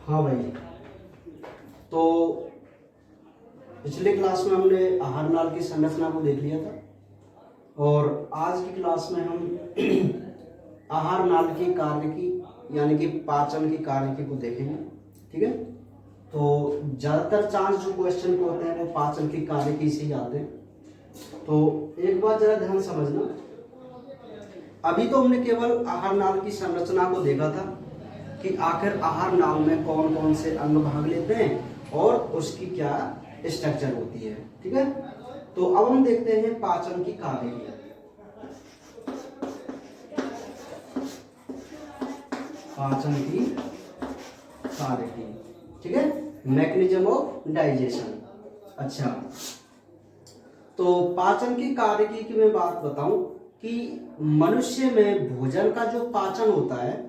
हाँ भाई, तो पिछले क्लास में हमने आहार नाल की संरचना को देख लिया था और आज की क्लास में हम आहार नाल की कार्य की यानी कि पाचन की कार्य की को देखेंगे। ठीक है, तो ज़्यादातर चांस जो क्वेश्चन को होते हैं वो पाचन की कार्य की से ही आते हैं। तो एक बात जरा ध्यान समझना, अभी तो हमने केवल आहार नाल की संरचना को देखा था कि आखिर आहार नाल में कौन कौन से अंग भाग लेते हैं और उसकी क्या स्ट्रक्चर होती है। ठीक है, तो अब हम देखते हैं पाचन की कार्य की। पाचन की कार्य की, ठीक है, मैकेनिज्म ऑफ डाइजेशन। अच्छा, तो पाचन की कार्य की मैं बात बताऊं कि मनुष्य में भोजन का जो पाचन होता है,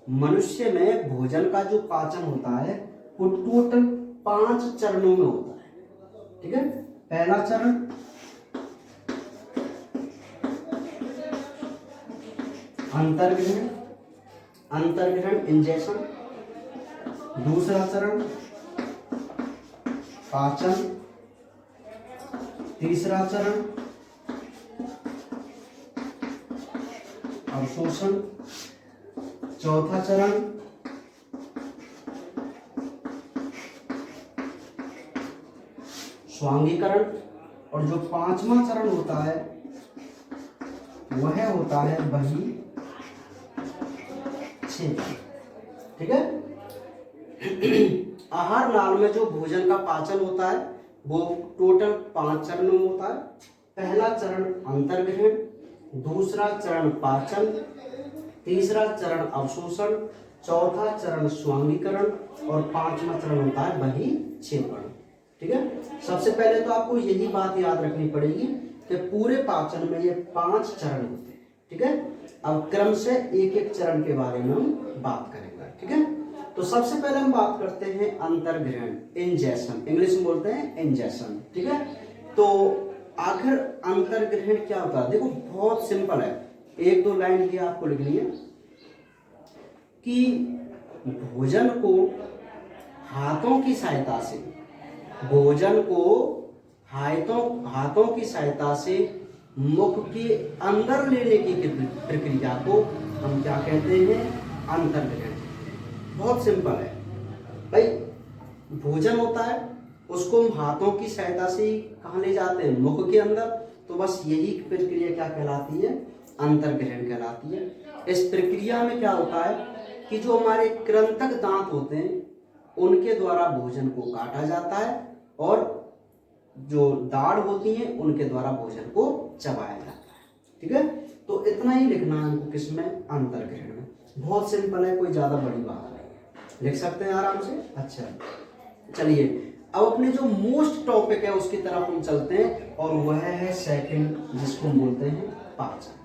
मनुष्य में भोजन का जो पाचन होता है वो टोटल 5 चरणों में होता है। ठीक है, पहला चरण अंतर्ग्रहण, अंतर्ग्रहण इंजेक्शन। दूसरा चरण पाचन। तीसरा चरण अवशोषण। चौथा चरण स्वांगीकरण और जो 5वां चरण होता है वह होता है बहिः छेदन। ठीक है, आहार नाल में जो भोजन का पाचन होता है वो टोटल 5 चरणों में होता है। पहला चरण अंतर्ग्रहण, दूसरा चरण पाचन, तीसरा चरण अवशोषण, चौथा चरण स्वांगीकरण और 5वां चरण होता है बहिः छेदन। ठीक है, सबसे पहले तो आपको यही बात याद रखनी पड़ेगी कि पूरे पाचन में ये 5 चरण होते हैं। ठीक है, अब क्रम से एक एक चरण के बारे में हम बात करेंगे। ठीक है, तो सबसे पहले हम बात करते हैं अंतर्ग्रहण, इंजेक्शन, इंग्लिश में बोलते हैं इंजेक्शन। ठीक है, तो आखिर अंतर्ग्रहण क्या होता है? देखो बहुत सिंपल है, 1-2 लाइन ये आपको लिखनी है कि भोजन को हाथों की सहायता से, भोजन को हाथों की सहायता से मुख के अंदर लेने की प्रक्रिया को हम क्या कहते हैं? अंतर्ग्रहण। बहुत सिंपल है भाई, भोजन होता है उसको हम हाथों की सहायता से कहाँ ले जाते हैं? मुख के अंदर। तो बस यही प्रक्रिया क्या कहलाती है? अंतर्ग्रहण कहलाती है। इस प्रक्रिया में क्या होता है कि जो हमारे कृंतक दांत होते हैं उनके द्वारा भोजन को काटा जाता है और जो दाढ़ होती है उनके द्वारा भोजन को चबाया जाता है। ठीक है, तो इतना ही लिखना है हमको किसमें? अंतर्ग्रहण में। बहुत सिंपल है, कोई ज्यादा बड़ी बात नहीं, लिख सकते हैं आराम से। अच्छा, चलिए अब अपने जो मोस्ट टॉपिक है उसकी तरफ हम चलते हैं और वह है सेकंड, जिसको हम बोलते हैं पाचन।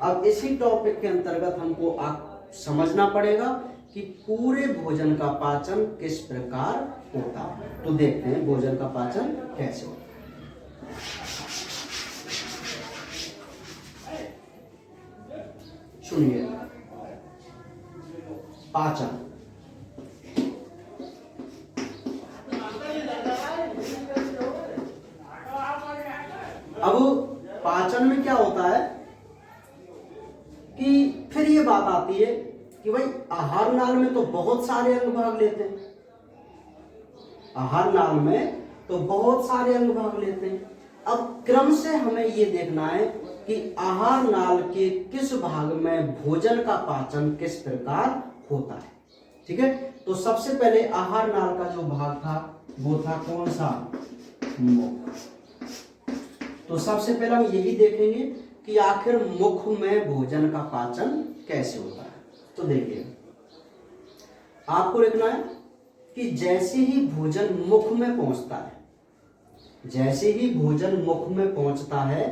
अब इसी टॉपिक के अंतर्गत हमको आप समझना पड़ेगा कि पूरे भोजन का पाचन किस प्रकार होता है। तो देखते हैं भोजन का पाचन कैसे होता है। सुनिए, पाचन, अब पाचन में क्या होता है कि फिर ये बात आती है कि भाई आहार नाल में तो बहुत सारे अंग भाग लेते हैं, आहार नाल में तो बहुत सारे अंग भाग लेते हैं। अब क्रम से हमें ये देखना है कि आहार नाल के किस भाग में भोजन का पाचन किस प्रकार होता है। ठीक है, तो सबसे पहले आहार नाल का जो भाग था वो था कौन सा? मुख। तो सबसे पहले हम यही देखेंगे कि आखिर मुख में भोजन का पाचन कैसे होता है। तो देखिए, आपको लिखना है कि जैसे ही भोजन मुख में पहुंचता है, जैसे ही भोजन मुख में पहुंचता है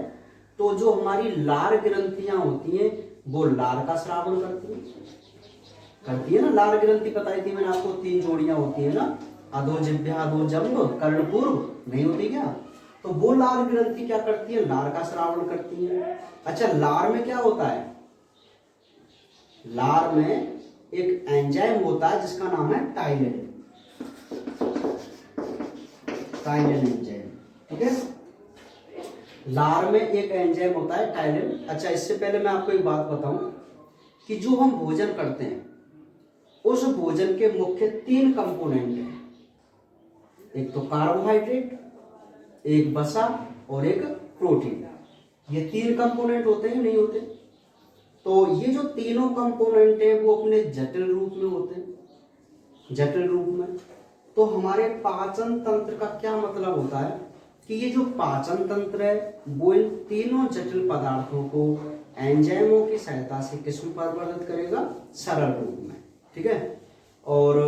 तो जो हमारी लार ग्रंथियां होती हैं वो लार का स्रावन करती है ना। लार ग्रंथि बताई थी मैंने आपको, 3 जोड़ियां होती है ना, अधो जिह्वा, अधो जंभ, कर्णपूर्व, नहीं होती क्या? तो वो लार ग्रंथि क्या करती है? लार का स्रावन करती है। अच्छा, लार में क्या होता है? लार में एक एंजाइम होता है जिसका नाम है टाइलिन। Ptyalin enzyme. ठीक है, लार में एक एंजाइम होता है टाइलिन। अच्छा, इससे पहले मैं आपको एक बात बताऊं कि जो हम भोजन करते हैं उस भोजन के मुख्य 3 कंपोनेंट हैं, एक तो कार्बोहाइड्रेट, एक वसा और एक प्रोटीन। ये 3 कंपोनेंट होते हैं, नहीं होते? तो ये जो तीनों कंपोनेंट है वो अपने जटिल रूप में होते हैं, जटिल रूप में। तो हमारे पाचन तंत्र का क्या मतलब होता है कि ये जो पाचन तंत्र है वो इन तीनों जटिल पदार्थों को एंजाइमों की सहायता से किस में परिवर्तित करेगा? सरल रूप में। ठीक है, और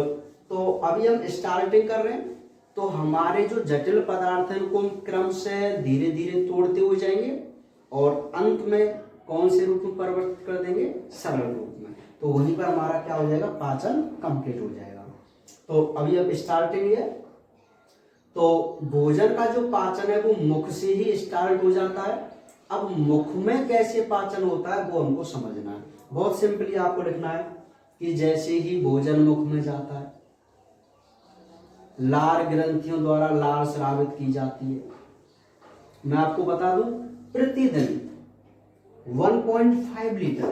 तो अभी हम स्टार्टिंग कर रहे हैं, तो हमारे जो जटिल पदार्थ हैं उनको हम क्रम से धीरे धीरे तोड़ते हुए जाएंगे और अंत में कौन से रूप में परिवर्तित कर देंगे? सरल रूप में। तो वहीं पर हमारा क्या हो जाएगा? पाचन कंप्लीट हो जाएगा। तो अभी अब स्टार्टिंग है, तो भोजन का जो पाचन है वो मुख से ही स्टार्ट हो जाता है। अब मुख में कैसे पाचन होता है वो हमको समझना है। बहुत सिंपली आपको लिखना है कि जैसे ही भोजन मुख में जाता है, लार ग्रंथियों द्वारा लार स्रावित की जाती है। मैं आपको बता दूं, प्रतिदिन 1.5 लीटर,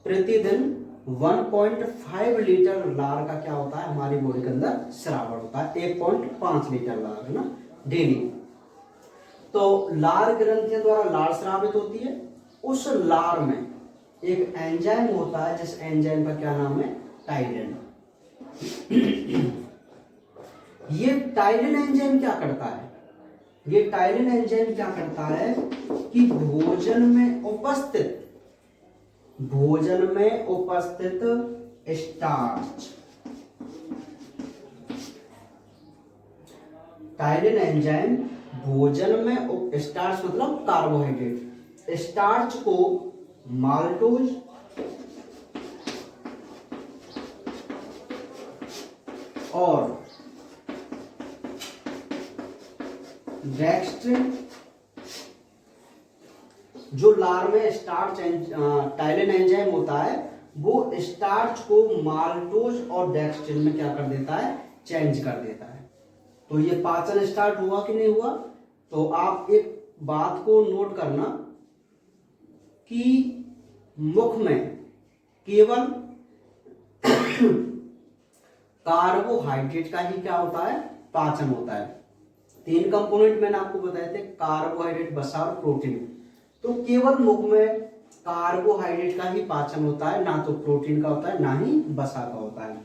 प्रतिदिन 1.5 लीटर लार का क्या होता है? हमारी बॉडी के अंदर श्रावण होता है। 1.5 लीटर लार है ना, डेली। तो लार ग्रंथियों द्वारा लार स्रावित होती है। उस लार में एक एंजाइम होता है, जिस एंजाइम का क्या नाम है? टाइलिन। ये टाइलिन एंजाइम क्या करता है? ये टाइलिन एंजाइम क्या करता है कि भोजन में उपस्थित स्टार्च, टाइलिन एंजाइम भोजन में स्टार्च मतलब कार्बोहाइड्रेट, स्टार्च को माल्टोज और डेक्स्ट्रिन, जो लार में स्टार्च टाइलिन एंजाइम होता है वो स्टार्च को माल्टोज और डेक्स्ट्रिन में क्या कर देता है? चेंज कर देता है। तो ये पाचन स्टार्ट हुआ कि नहीं हुआ? तो आप एक बात को नोट करना कि मुख में केवल कार्बोहाइड्रेट का ही क्या होता है? पाचन होता है। 3 कंपोनेंट मैंने आपको बताए थे, कार्बोहाइड्रेट, वसा और प्रोटीन। तो केवल मुख में कार्बोहाइड्रेट का ही पाचन होता है, ना तो प्रोटीन का होता है ना ही वसा का होता है।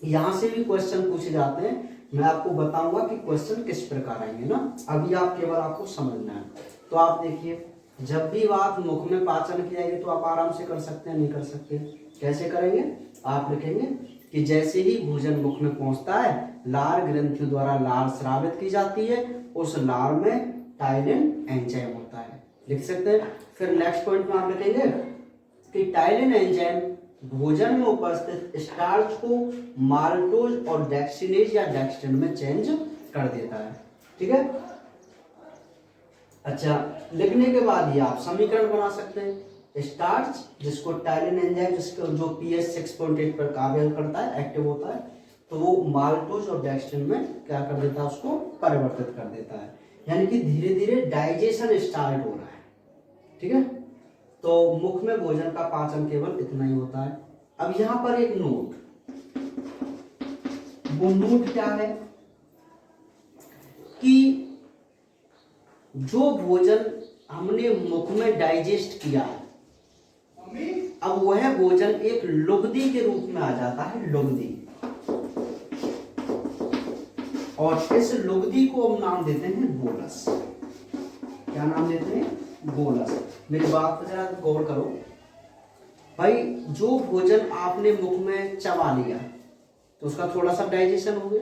यहां से भी क्वेश्चन पूछे जाते हैं, मैं आपको बताऊंगा कि क्वेश्चन किस प्रकार आएंगे ना। अभी आप केवल आपको समझना है। तो आप देखिए, जब भी बात मुख में पाचन की जाएगी तो आप आराम से कर सकते हैं, नहीं कर सकते? कैसे करेंगे? आप लिखेंगे कि जैसे ही भोजन मुख में पहुंचता है, लार ग्रंथियों द्वारा लार स्रावित की जाती है, उस लार में टाइलिन एंजाइम होता है। लिख सकते हैं। फिर नेक्स्ट पॉइंट में आप लिखेंगे कि टाइलिन एंजाइम भोजन में उपस्थित स्टार्च को माल्टोज और डेक्सिनेज या डेक्स्ट्रिन में चेंज कर देता है। ठीक है, अच्छा, लिखने के बाद ये आप समीकरण बना सकते हैं। स्टार्च जिसको टाइलिन एंजाइम जिसको जो pH 6.8 पर कार्य करता है, एक्टिव होता है, तो वो माल्टोज और डेक्स्ट्रिन में क्या कर देता है? उसको परिवर्तित कर देता है। यानी कि धीरे धीरे डाइजेशन स्टार्ट हो रहा है। ठीक है, तो मुख में भोजन का पाचन केवल इतना ही होता है। अब यहां पर एक नोट, वो नोट क्या है कि जो भोजन हमने मुख में डाइजेस्ट किया है, अब वह भोजन एक लुगदी के रूप में आ जाता है, लुगदी। और इस लुगदी को हम नाम देते हैं बोलस। क्या नाम देते हैं? बोलस। मेरी बात पर जरा गौर करो भाई। जो भोजन आपने मुख में चबा लिया तो उसका थोड़ा सा डाइजेशन हो गया,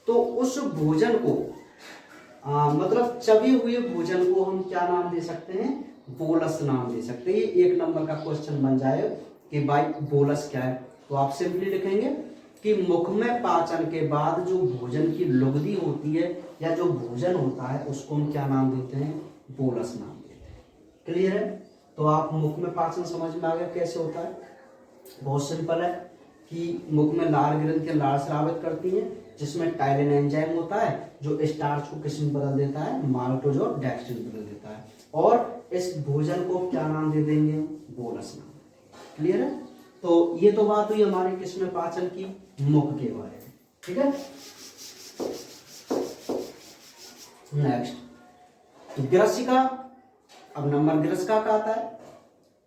तो उस भोजन को मतलब चबे हुए भोजन को हम क्या नाम दे सकते हैं? बोलस नाम दे सकते हैं। ये 1 नंबर का क्वेश्चन बन जाए कि भाई बोलस क्या है। तो आप सिंपली लिखेंगे कि मुख में पाचन के बाद जो भोजन की लुगदी होती है या जो भोजन होता है उसको हम क्या नाम देते हैं? बोलस नाम देते हैं। क्लियर है? तो आप मुख में पाचन समझ में आ गया कैसे होता है? बहुत सिंपल है। कि मुख में लार ग्रंथियां लार स्रावित करती हैं, जिसमें टाइलिन एंजाइम होता है जो स्टार्च को किस में बदल देता है, माल्टोज और डेक्स्ट्रिन बदल देता है। और इस भोजन को क्या नाम दे देंगे, बोलस नाम। क्लियर है? तो ये तो बात हुई हमारी किसमें, पाचन की, मुख के बारे में। ठीक है, नेक्स्ट ग्रसिका। अब नंबर ग्रसिका का आता है।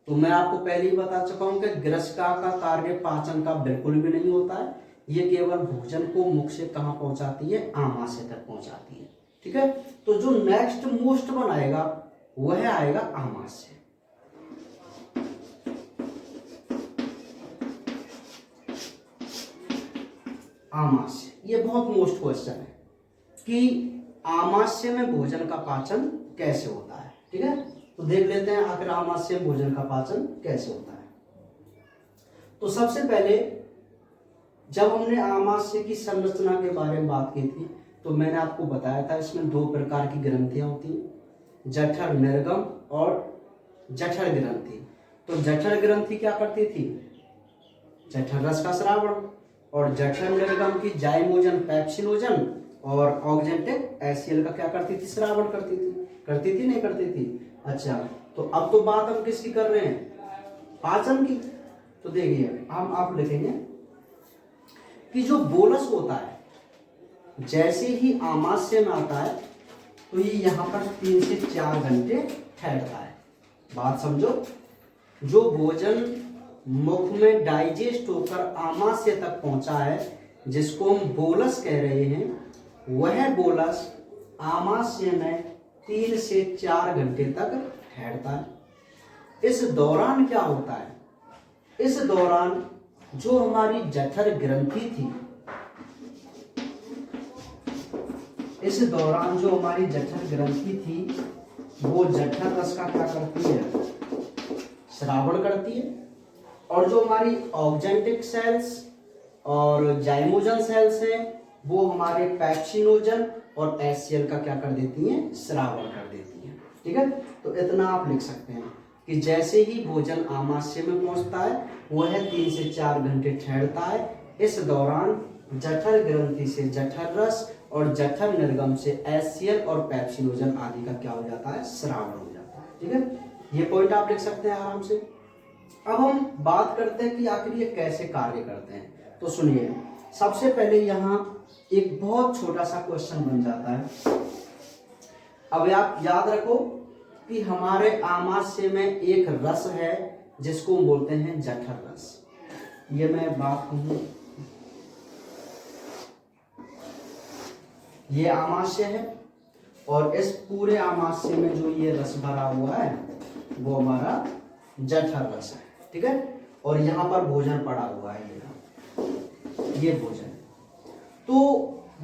तो मैं आपको पहले ही बता चुका हूं कि ग्रसिका का कार्य पाचन का बिल्कुल भी नहीं होता है, ये केवल भोजन को मुख से कहां पहुंचाती है, आमाशय तक पहुंचाती है। ठीक है, तो जो नेक्स्ट मोस्ट वन आएगा वह आएगा आमाशय। आमाशय, ये बहुत मोस्ट क्वेश्चन है कि आमाशय में भोजन का पाचन कैसे होता है। ठीक है, तो देख लेते हैं आखिर आमाशय में भोजन का पाचन कैसे होता है। तो सबसे पहले जब हमने आमाशय की संरचना के बारे में बात की थी तो मैंने आपको बताया था इसमें दो प्रकार की ग्रंथियां होती हैं, जठर निर्गम और जठर ग्रंथि। तो जठर ग्रंथि क्या करती थी, जठर रस का स्रावण, और जठर निर्गम की जाइमोजन पैप्सिनोजन और ऑक्जेंटिक एसियल का क्या करती थी, श्रावण करती थी नहीं करती थी। अच्छा, तो अब तो बात हम किसकी कर रहे हैं, पाचन की। तो देखिए हम आप लिखेंगे कि जो बोलस होता है जैसे ही आमाशय में आता है तो ये यहाँ पर 3 से 4 घंटे ठहरता है। बात समझो, जो भोजन मुख में डाइजेस्ट होकर आमाशय तक पहुंचा है जिसको हम बोलस कह रहे हैं, वह बोलस आमाशय में 3 से 4 घंटे तक ठहरता है। इस दौरान क्या होता है, इस दौरान जो हमारी जठर ग्रंथि थी, इस दौरान जो हमारी जठर ग्रंथि थी वो जठर रस का क्या करती है, श्रावण करती है। और जो हमारी ऑक्जेंटिक सेल्स और जाइमोजन सेल्स हैं वो हमारे पैप्सिनोजन और एसियल का क्या कर देती हैं, श्रावण कर देती हैं। ठीक है, तो इतना आप लिख सकते हैं कि जैसे ही भोजन आमाशय में पहुंचता है वह 3 से 4 घंटे ठहरता है। इस दौरान जठर ग्रंथि से जठर रस और जठर निर्गम से एसियल और पैप्सिनोजन आदि का क्या हो जाता है, श्रावण हो जाता है। ठीक है, ये पॉइंट आप लिख सकते हैं आराम से। अब हम बात करते हैं कि आखिर ये कैसे कार्य करते हैं। तो सुनिए, सबसे पहले यहाँ एक बहुत छोटा सा क्वेश्चन बन जाता है। अब आप याद रखो कि हमारे आमाशय में एक रस है जिसको बोलते हैं जठर रस। ये मैं बात कहूँ, ये आमाशय है और इस पूरे आमाशय में जो ये रस भरा हुआ है वो हमारा जठर रस है। ठीक है, और यहाँ पर भोजन पड़ा हुआ है, ये भोजन। तो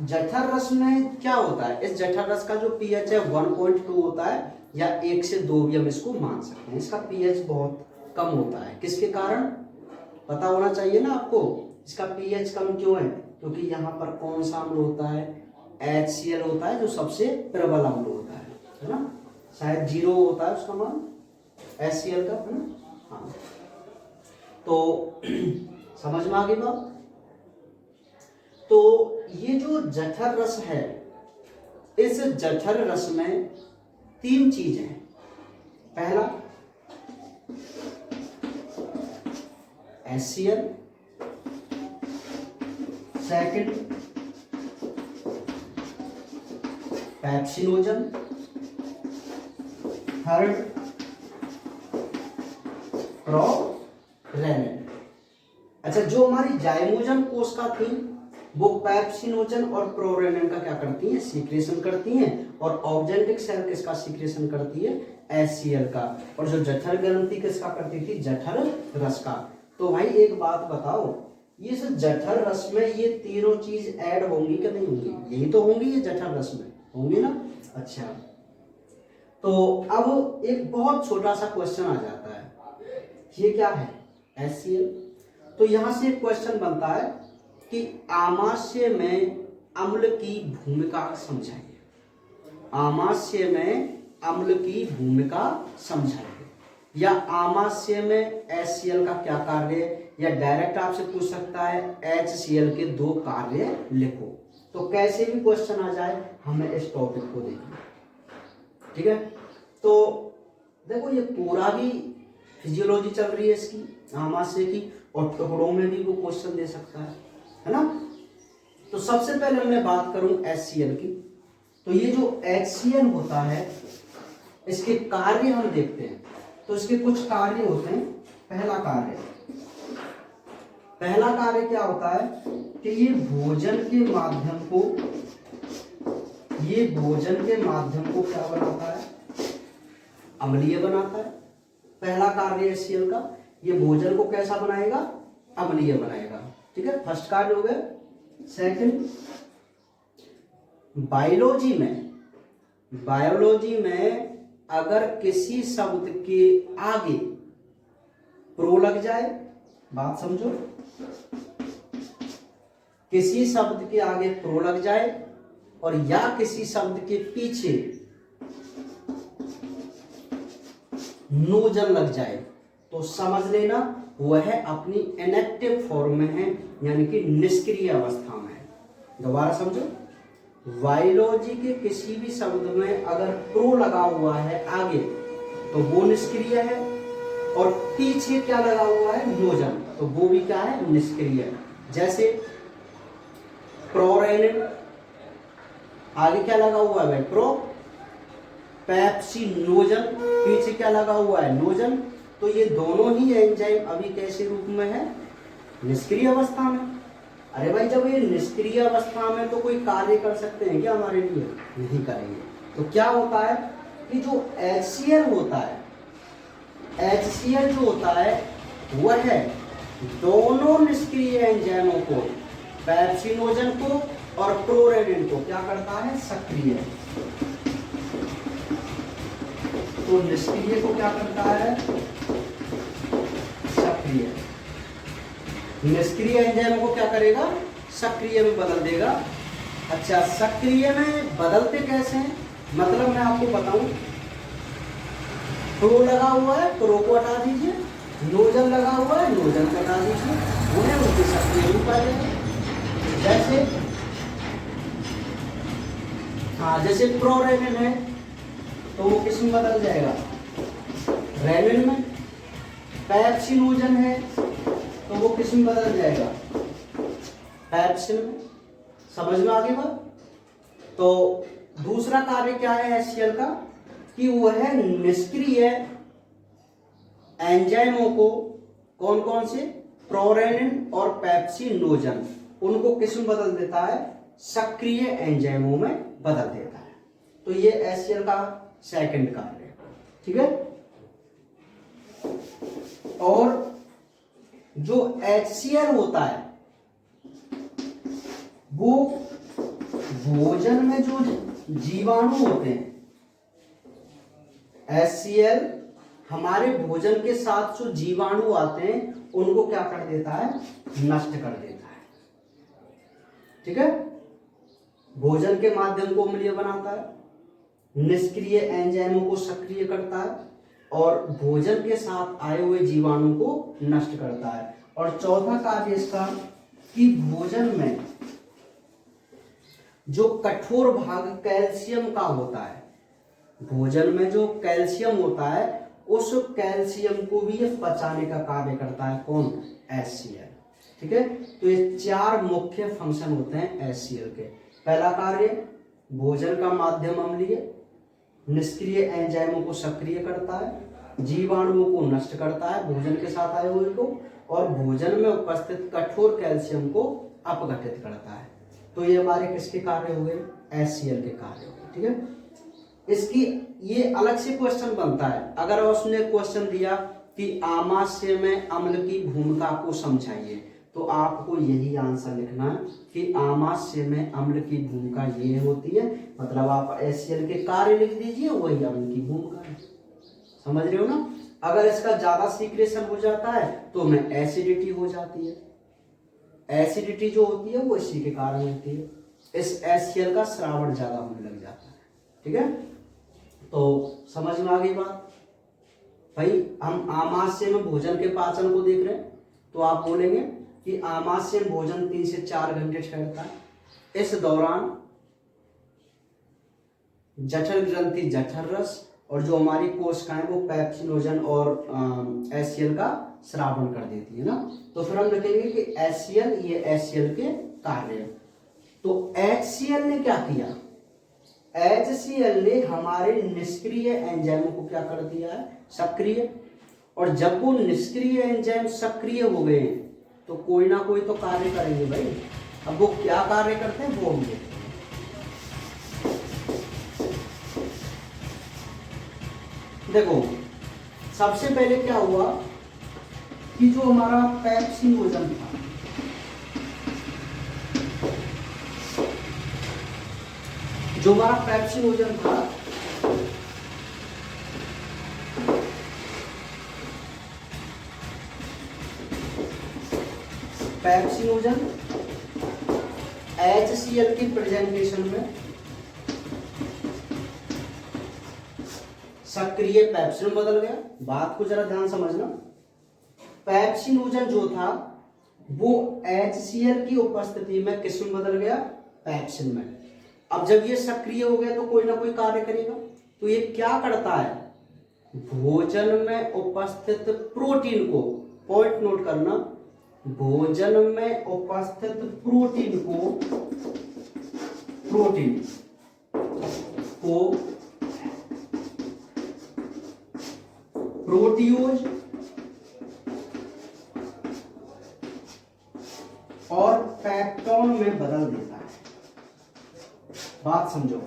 जठर रस में क्या होता है, इस जठर रस का जो पीएच है 1.2 होता है या 1 से 2 भी हम इसको मान सकते हैं। इसका पीएच बहुत कम होता है, किसके कारण पता होना चाहिए ना आपको, इसका पीएच कम क्यों है, क्योंकि यहाँ पर कौन सा अम्ल होता है, HCl होता है जो सबसे प्रबल अम्ल होता है ना, शायद 0 होता है उसका मान HCl का, है ना। हाँ, तो समझ में आ गई बात। तो ये जो जठर रस है, इस जठर रस में 3 चीज है। पहला HCl, second pepsinogen, third prorenin. अच्छा, जो हमारी जाइमोजन कोशिका थी वो पैप्सिनोजन और प्रोरेनिन का क्या करती हैं, सीक्रेशन करती हैं, और ऑक्जेंटिक सेल किसका सीक्रेशन करती है, HCl का, और जो जठर ग्रंथि किसका करती थी, जठर रस का। तो भाई एक बात बताओ, ये जठर रस में ये तीनों चीज ऐड होंगी कि नहीं होंगी, यही तो होंगी, ये जठर रस में होंगी ना। अच्छा, तो अब एक बहुत छोटा सा क्वेश्चन आ जाता है, ये क्या है, HCl। तो यहां से एक क्वेश्चन बनता है कि आमाशय में अम्ल की भूमिका समझाइए, आमाशय में अम्ल की भूमिका समझाइए। या आमाशय में HCl का क्या कार्य है, या डायरेक्ट आपसे पूछ सकता है HCl के 2 कार्य लिखो। तो कैसे भी क्वेश्चन आ जाए हमें इस टॉपिक को देखना, ठीक है। तो देखो ये पूरा भी फिजियोलॉजी चल रही है इसकी, आमाशय की, और टुकड़ों में भी वो क्वेश्चन दे सकता है ना। तो सबसे पहले मैं बात करूं HCl की, तो ये जो HCl होता है इसके कार्य हम देखते हैं। तो इसके कुछ कार्य होते हैं। पहला कार्य क्या होता है कि ये भोजन के माध्यम को क्या बनाता है, अम्लीय बनाता है। पहला कार्य HCl का, ये भोजन को कैसा बनाएगा, अम्लीय बनाएगा, ठीक है, फर्स्ट कार्य हो गया। सेकंड, बायोलॉजी में अगर किसी शब्द के आगे प्रो लग जाए, बात समझो, किसी शब्द के आगे प्रो लग जाए और या किसी शब्द के पीछे नोजल लग जाए, तो समझ लेना वह अपनी इनएक्टिव फॉर्म में है, यानी कि निष्क्रिय अवस्था में है। दोबारा समझो, बायोलॉजी के किसी भी शब्द में अगर प्रो लगा हुआ है आगे तो वो निष्क्रिय है, और पीछे क्या लगा हुआ है, नोजल, तो वो भी क्या है, निष्क्रिय। जैसे प्रोरेनिन, आगे क्या लगा हुआ है, प्रो, पेप्सिनोजन, पीछे क्या लगा हुआ है, नोजल। तो ये दोनों ही एंजाइम अभी कैसे रूप में है, निष्क्रिय अवस्था में। अरे भाई जब ये निष्क्रिय अवस्था में तो कोई कार्य कर सकते हैं क्या हमारे लिए, नहीं करेंगे। तो क्या होता है कि जो HCl होता है, HCl जो होता है वह है दोनों निष्क्रिय एंजाइमों को, पेप्सिनोजन को और प्रोरेनिन को क्या करता है, सक्रिय। तो निष्क्रिय को क्या करता है, सक्रिय। निष्क्रिय एंजाइम को क्या करेगा, सक्रिय में बदल देगा। अच्छा, सक्रिय में बदलते कैसे हैं, मतलब मैं आपको बताऊं, प्रो लगा हुआ है, प्रो को हटा दीजिए, नोजल लगा हुआ है, नोजल को हटा दीजिए, उन्हें उनके सक्रिय रूप आ जाएगा। जैसे प्रोरेनिन है तो वो किस में बदल जाएगा, रेनिन में। पेप्सिनोजन है तो वो किस में बदल जाएगा, पेप्सिन में। समझ में आ गई बात। तो दूसरा कार्य क्या है HCl का, कि वह निष्क्रिय एंजाइमों को, कौन कौन से, प्रोरेनिन और पेप्सिनोजन, उनको किस में बदल देता है, सक्रिय एंजाइमों में बदल देता है। तो ये HCl का सेकंड कार्य है, ठीक है। और जो HCl होता है वो भोजन में जो जीवाणु होते हैं, HCl हमारे भोजन के साथ जो जीवाणु आते हैं उनको क्या कर देता है, नष्ट कर देता है, ठीक है। भोजन के माध्यम को अम्लीय बनाता है, निष्क्रिय एंजाइमों को सक्रिय करता है, और भोजन के साथ आए हुए जीवाणु को नष्ट करता है। और चौथा कार्य इसका कि भोजन में जो कठोर भाग कैल्शियम का होता है, भोजन में जो कैल्शियम होता है उस कैल्शियम को भी ये पचाने का कार्य करता है, कौन, HCl, ठीक है। तो ये 4 मुख्य फंक्शन होते हैं HCl के। पहला कार्य, भोजन का माध्यम अम्लीय, निष्क्रिय एंजाइमों को सक्रिय करता है, जीवाणुओं को नष्ट करता है भोजन के साथ आए हुए को, और भोजन में उपस्थित कठोर कैल्शियम को अपघटित करता है। तो ये हमारे किसके कार्य हुए, HCl के कार्य हुए, ठीक है। इसकी ये अलग से क्वेश्चन बनता है, अगर उसने क्वेश्चन दिया कि आमाशय में अम्ल की भूमिका को समझाइए, तो आपको यही आंसर लिखना है कि आमाशय में अम्ल की भूमिका ये होती है, मतलब आप HCl के कार्य लिख दीजिए, वही अम्ल की भूमिका है। समझ रहे हो ना। अगर इसका ज्यादा सीक्रेशन हो जाता है तो में एसिडिटी हो जाती है, एसिडिटी जो होती है वो इसी के कारण होती है, इस HCl का श्रावण ज्यादा होने लग जाता है, ठीक है। तो समझ में आ गई बात। भाई हम आमाशय में भोजन के पाचन को देख रहे हैं, तो आप बोलेंगे कि आमाशय में भोजन 3 से 4 घंटे ठहरता है। इस दौरान जठर ग्रंथि जठर रस और जो हमारी कोशिकाएं वो पेप्सिनोजन और HCl का स्रावन कर देती है ना। तो फिर हम लिखेंगे कि HCl, ये HCl के कार्य। तो HCl ने क्या किया, HCl ने हमारे निष्क्रिय एंजाइमों को क्या कर दिया है, सक्रिय। और जब वो निष्क्रिय एंजाइम सक्रिय हो गए तो कोई ना कोई तो कार्य करेंगे भाई। अब वो क्या कार्य करते हैं वो हम देखते हैं। देखो सबसे पहले क्या हुआ कि जो हमारा पेप्सिनोजन था, जो हमारा पेप्सिनोजन था पेप्सिनोजन HCl की प्रेजेंटेशन में सक्रिय पेप्सिन बदल गया। बात को जरा ध्यान समझना, पेप्सिनोजन जो था वो HCl की उपस्थिति में किस में बदल गया, पेप्सिन में। अब जब ये सक्रिय हो गया तो कोई ना कोई कार्य करेगा। तो ये क्या करता है, भोजन में उपस्थित प्रोटीन को, पॉइंट नोट करना, भोजन में उपस्थित प्रोटीन को प्रोटियोज और पेप्टोन में बदल देता है। बात समझो,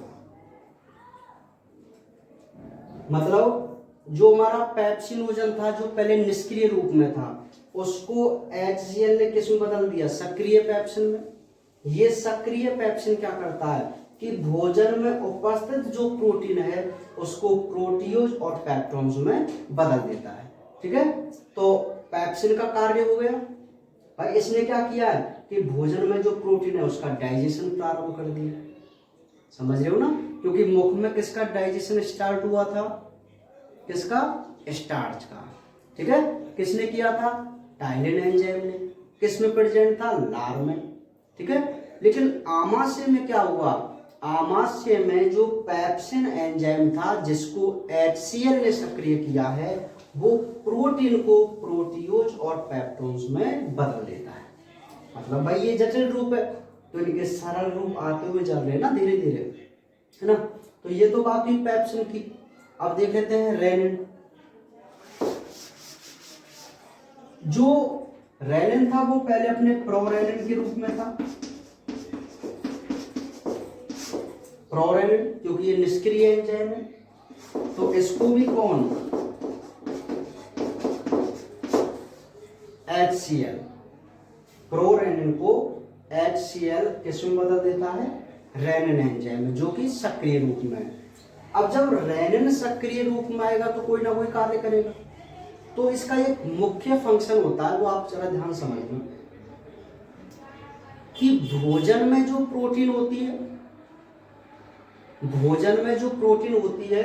मतलब जो हमारा पेप्सिनोजन था जो पहले निष्क्रिय रूप में था उसको HCl ने किस में बदल दिया, सक्रिय पेप्सिन में। ये सक्रिय पेप्सिन क्या करता है कि भोजन में उपस्थित जो प्रोटीन है उसको प्रोटियोज और पेप्टोन्स में बदल देता है। ठीक है, तो पेप्सिन का कार्य हो गया भाई। इसने क्या किया है कि भोजन में जो प्रोटीन है उसका डाइजेशन प्रारंभ कर दिया। समझ रहे हो ना, क्योंकि मुख में किसका डाइजेशन स्टार्ट हुआ था, किसका, स्टार्च का। ठीक है, किसने किया था, टाइलिन एंजाइम ने। किस में प्रेजेंट था, लार में। ठीक है, लेकिन आमाशय में क्या हुआ, आमाशय में जो पेप्सिन एंजाइम था जिसको HCl ने सक्रिय किया है वो प्रोटीन को प्रोटियोज और पेप्टोन्स में बदल देता है। मतलब भाई ये जटिल रूप है तो इनके सरल रूप आते हुए चल रहे हैं ना धीरे धीरे, है ना। तो ये तो बात हुई पेप्सिन की। अब देख लेते हैं रेनिन। जो रेनिन था वो पहले अपने प्रोरेनिन के रूप में था, प्रोरेनिन, क्योंकि ये निष्क्रिय एंजाइम है तो इसको भी कौन, HCl, प्रोरेनिन को HCl किस में बदल देता है, रेनिन एंजाइम में, जो कि सक्रिय रूप में है। अब जब रेनिन सक्रिय रूप में आएगा तो कोई ना कोई कार्य करेगा। तो इसका एक मुख्य फंक्शन होता है, वो आप जरा ध्यान समझना, कि भोजन में जो प्रोटीन होती है, भोजन में जो प्रोटीन होती है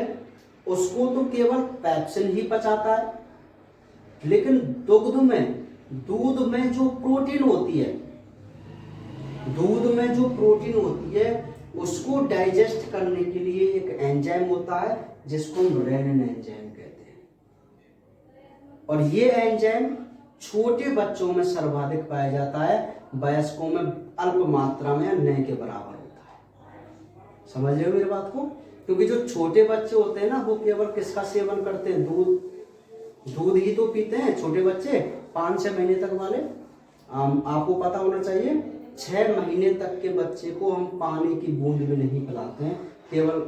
उसको तो केवल पेप्सिन ही पचाता है, लेकिन दूध में जो प्रोटीन होती है, दूध में जो प्रोटीन होती है उसको डाइजेस्ट करने के लिए एक एंजाइम होता है जिसको हम रेनिन एंजाइम कहते हैं। और ये एंजाइम छोटे बच्चों में सर्वाधिक पाया जाता है, वयस्कों में अल्प मात्रा में नए के बराबर होता है। समझ रहे हो मेरी बात को, क्योंकि जो छोटे बच्चे होते हैं ना वो केवल किसका सेवन करते हैं, दूध ही तो पीते हैं छोटे बच्चे, 5-6 महीने तक वाले। आपको पता होना चाहिए 6 महीने तक के बच्चे को हम पानी की बूंद भी नहीं पिलाते हैं, केवल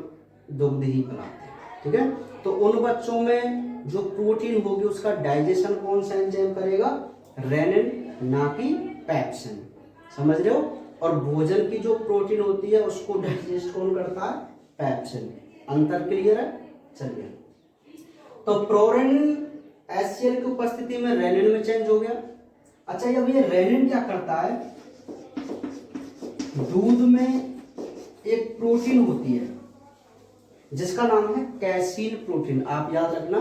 दुग्ध ही पिलाते हैं। ठीक है, तो उन बच्चों में जो प्रोटीन होगी उसका डाइजेशन कौन सा एंजाइम करेगा, रेनिन, ना कि पेप्सिन। समझ रहे हो। और भोजन की जो प्रोटीन होती है उसको डाइजेस्ट कौन करता है, पेप्सिन। अंतर क्लियर है। चलिए, तो प्रोरेनिन HCl की उपस्थिति में रेनिन में चेंज हो गया। अच्छा, अब ये रेनिन क्या करता है, दूध में एक प्रोटीन होती है जिसका नाम है कैसीन प्रोटीन। आप याद रखना,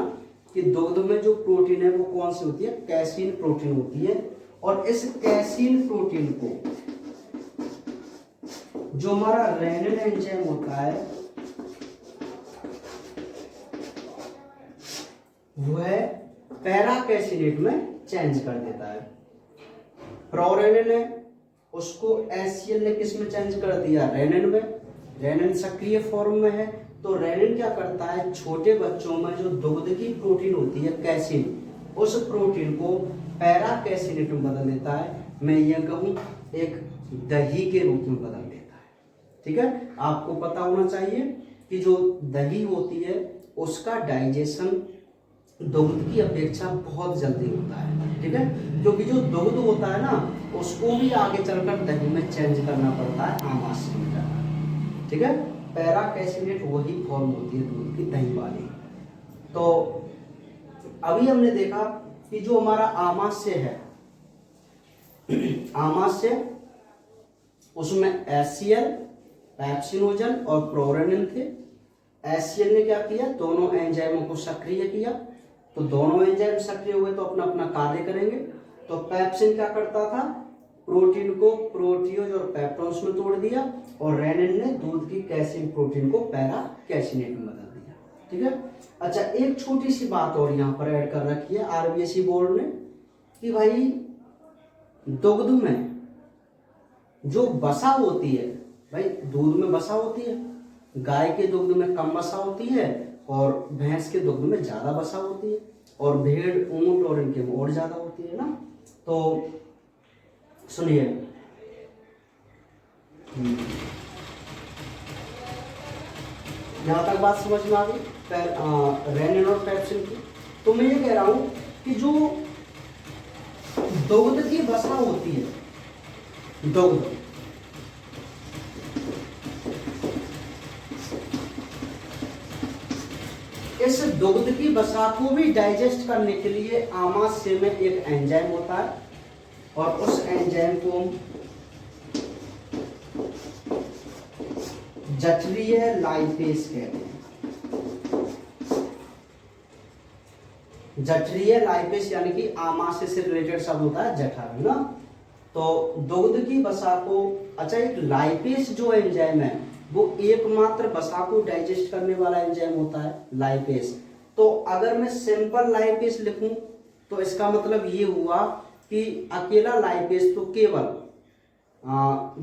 कि दुग्ध में जो प्रोटीन है वो कौन सी होती है, कैसीन प्रोटीन होती है। और इस कैसीन प्रोटीन को जो हमारा रेनिन एंजाइम होता है वह पैरा कैसिनेट में चेंज कर देता है। प्रोरेनिन है उसको HCl ने किस में चेंज कर दिया, रेनिन में। रेनिन सक्रिय फॉर्म में है तो रेनिन क्या करता है, छोटे बच्चों में जो दुग्ध की प्रोटीन होती है कैसीन, उस प्रोटीन को पैरा कैसिनेट में बदल देता है। मैं ये कहूँ एक दही के रूप में बदल देता है। ठीक है, आपको पता होना चाहिए कि जो दही होती है उसका डाइजेशन दुग्ध की अपेक्षा बहुत जल्दी होता है। ठीक है, क्योंकि जो दुग्ध होता है ना उसको भी आगे चलकर दही में चेंज करना पड़ता है आमाशय में जाकर। ठीक है, पैरा कैसिनेट वही फॉर्म होती है दूध की दही वाली। तो अभी हमने देखा कि जो हमारा आमाशय है, आमाशय उसमें HCl, पेप्सिनोजन और प्रोरेनिन थे। HCl ने क्या किया, दोनों एंजाइमों को सक्रिय किया, तो दोनों एंजाइम सक्रिय हुए तो अपना अपना कार्य करेंगे। तो पेप्सिन क्या करता था, प्रोटीन को प्रोटियोज और पेप्टोन्स में तोड़ दिया, और रेनिन ने दूध की कैसीन प्रोटीन को पैरा कैसिनेट में बदल दिया। ठीक है, अच्छा एक छोटी सी बात और यहाँ पर ऐड कर रखी है RBSE बोर्ड ने कि भाई दुग्ध में जो वसा होती है, भाई दूध में वसा होती है, गाय के दुग्ध में कम वसा होती है और भैंस के दुग्ध में ज्यादा वसा होती है, और भेड़ ऊंट और इनके में और ज्यादा होती है ना। तो सुनिए, यहां तक बात समझ में आ गई रेनिन और पेप्सिन की। तो मैं ये कह रहा हूं कि जो दुग्ध की वसा होती है, दुग्ध इस दुग्ध की वसा को भी डाइजेस्ट करने के लिए आमाशय में एक एंजाइम होता है, और उस एंजाइम को जठरीय लाइपेज कहते हैं। जठरीय लाइपेज यानी कि आमाशय से रिलेटेड शब्द होता है जठर, है ना। तो दुग्ध की वसा को, अच्छा एक लाइपेज जो एंजाइम है वो एकमात्र वसा को डाइजेस्ट करने वाला एंजाइम होता है लाइपेज। तो अगर मैं सिंपल लाइपेज लिखूं तो इसका मतलब ये हुआ कि अकेला लाइपेज तो केवल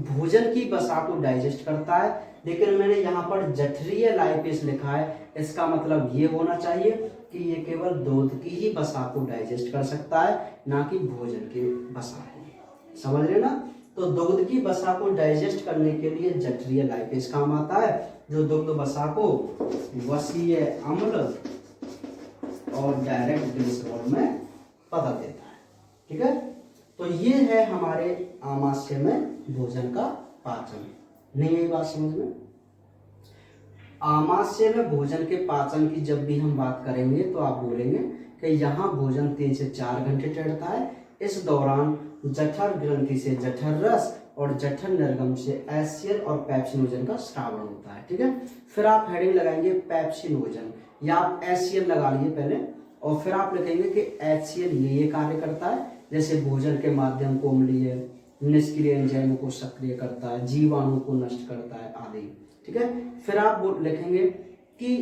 भोजन की वसा को डाइजेस्ट करता है, लेकिन मैंने यहाँ पर जठरीय लाइपेज लिखा है, इसका मतलब ये होना चाहिए कि ये केवल दूध की ही वसा को डाइजेस्ट कर सकता है, ना कि भोजन की वसा को। समझ रहे ना। तो दुग्ध की वसा को डाइजेस्ट करने के लिए जठरीय लाइपेज काम आता है, जो दुग्ध वसा को वसीय अम्ल और डायरेक्ट ग्लिसरॉल में बदल देता है। ठीक है, तो ये है हमारे आमाशय में भोजन का पाचन। नहीं यही बात समझ में। आमाशय में भोजन के पाचन की जब भी हम बात करेंगे तो आप बोलेंगे कि यहाँ भोजन 3 से 4 घंटे चढ़ता है। इस दौरान जठर ग्रंथि से जठर रस और जठर निर्गम से HCl और पेप्सिनोजन का स्रावण होता है। ठीक है, फिर आप हेडिंग लगाएंगे पेप्सिनोजन, या आप HCl लगा लिए पहले, और फिर आप लिखेंगे कि HCl ये कार्य करता है, जैसे भोजन के माध्यम को अम्लीय निष्क्रिय एंजाइमों को सक्रिय करता है, जीवाणु को नष्ट करता है आदि। ठीक है, फिर आप लिखेंगे कि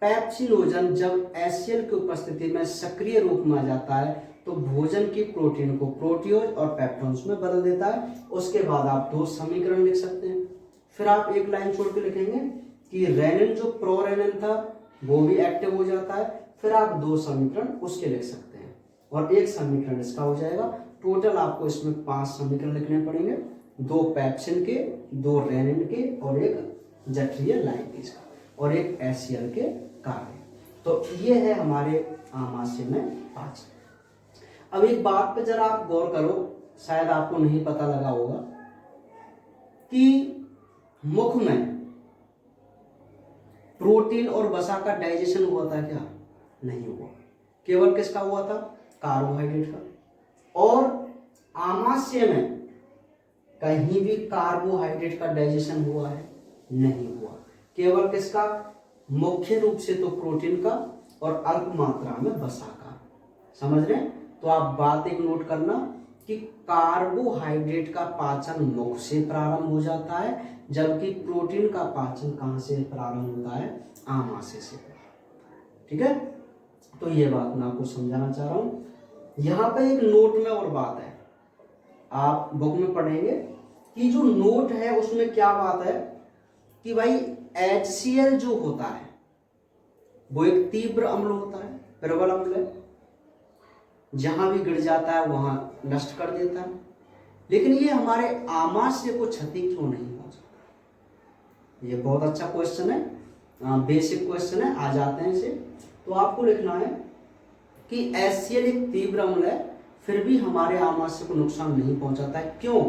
पेप्सिनोजन जब HCl की उपस्थिति में सक्रिय रूप में आ जाता है तो भोजन की प्रोटीन को प्रोटियोज और पेप्टोन्स में बदल देता है। उसके बाद आप 2 समीकरण लिख सकते हैं। फिर आप एक लाइन छोड़ के लिखेंगे कि रेनिन जो प्रोरेनिन था वो भी एक्टिव हो जाता है। फिर आप 2 समीकरण उसके लिख सकते हैं और एक समीकरण इसका हो जाएगा। टोटल आपको इसमें 5 समीकरण लिखने पड़ेंगे, 2 पेप्सिन के, 2 रेनिन के और एक जठरीय लाइपेज का और एक HCl के कार्य। तो ये है हमारे आमाशय में पाचन। अब एक बात पे जरा आप गौर करो, शायद आपको नहीं पता लगा होगा कि मुख में प्रोटीन और वसा का डाइजेशन हुआ था क्या? नहीं हुआ। केवल किसका हुआ था? कार्बोहाइड्रेट का। और आमाशय में कहीं भी कार्बोहाइड्रेट का डाइजेशन हुआ है? नहीं हुआ। केवल किसका? मुख्य रूप से तो प्रोटीन का और अल्प मात्रा में वसा का। समझ रहे हैं? तो आप बात एक नोट करना कि कार्बोहाइड्रेट का पाचन मुख से प्रारंभ हो जाता है, जबकि प्रोटीन का पाचन कहाँ से प्रारंभ होता है? आमाशय से। ठीक है, तो ये बात मैं आपको समझाना चाह रहा हूँ। यहाँ पे एक नोट में और बात है, आप बुक में पढ़ेंगे कि जो नोट है उसमें क्या बात है कि भाई HCl जो होता है वो एक तीव्र अम्ल होता है, प्रबल अम्ल है, जहां भी गिर जाता है वहां नष्ट कर देता है। लेकिन ये हमारे आमाशय को क्षति क्यों नहीं पहुंचाता? ये बहुत अच्छा क्वेश्चन है, बेसिक क्वेश्चन है, आ जाते हैं इसे। तो आपको लिखना है कि HCl एक तीव्र अम्ल है, फिर भी हमारे आमाशय को नुकसान नहीं पहुंचाता है। क्यों?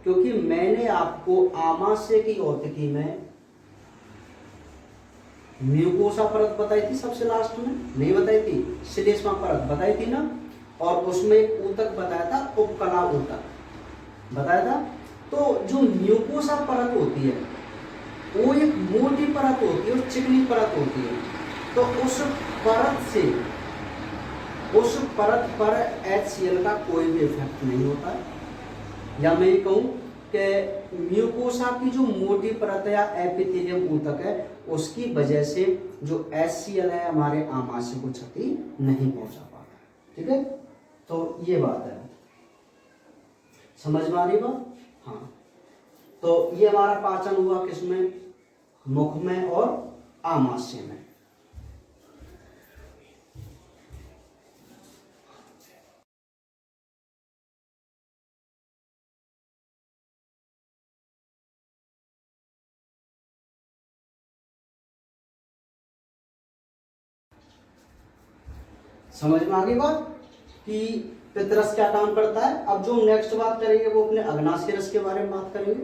क्योंकि मैंने आपको आमाशय की औतिकी में म्यूकोसा परत बताई थी, सबसे लास्ट में नहीं बताई थी, श्लेष्मा परत बताई थी ना, और उसमें एक ऊतक बताया था, उपकला ऊतक बताया था। तो जो म्यूकोसा परत होती है वो एक मोटी परत होती है और चिकनी परत होती है। तो उस परत पर HCl का कोई भी इफेक्ट नहीं होता है। या मैं ये कहूँ कि म्यूकोसा की जो मोटी परत है या एपिथेलियम ऊतक है, उसकी वजह से जो HCl है हमारे आमाशय को क्षति नहीं पहुंचा पाता। ठीक है, तो ये बात है, समझ में आ रही बात? हाँ, तो ये हमारा पाचन हुआ किसमें? मुख में और आमाशय में। समझ में आ गई बात कि पित्तरस क्या काम करता है? अब जो नेक्स्ट बात करेंगे वो अपने अग्नाशय रस के बारे में बात करेंगे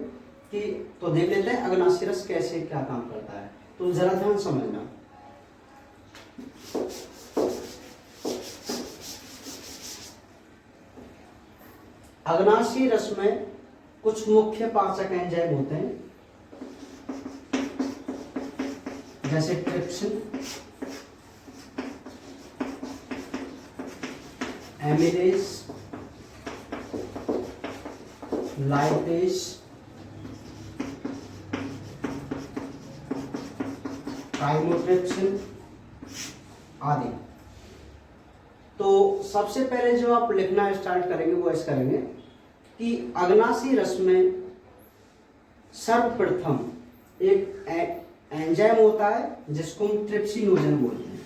कि तो देख लेते हैं अग्नाशय रस कैसे क्या काम करता है। तो जरा ध्यान समझना। अग्नाशय रस में कुछ मुख्य पाचक एंजाइम होते हैं, जैसे ट्रिप्सिन, एमिलेज, लाइपेज, काइमोट्रिप्सिन आदि। तो सबसे पहले जो आप लिखना स्टार्ट करेंगे वो ऐसे करेंगे कि अग्नाशय रस में सर्वप्रथम एक एंजाइम होता है जिसको हम ट्रिप्सिनोजन बोलते हैं।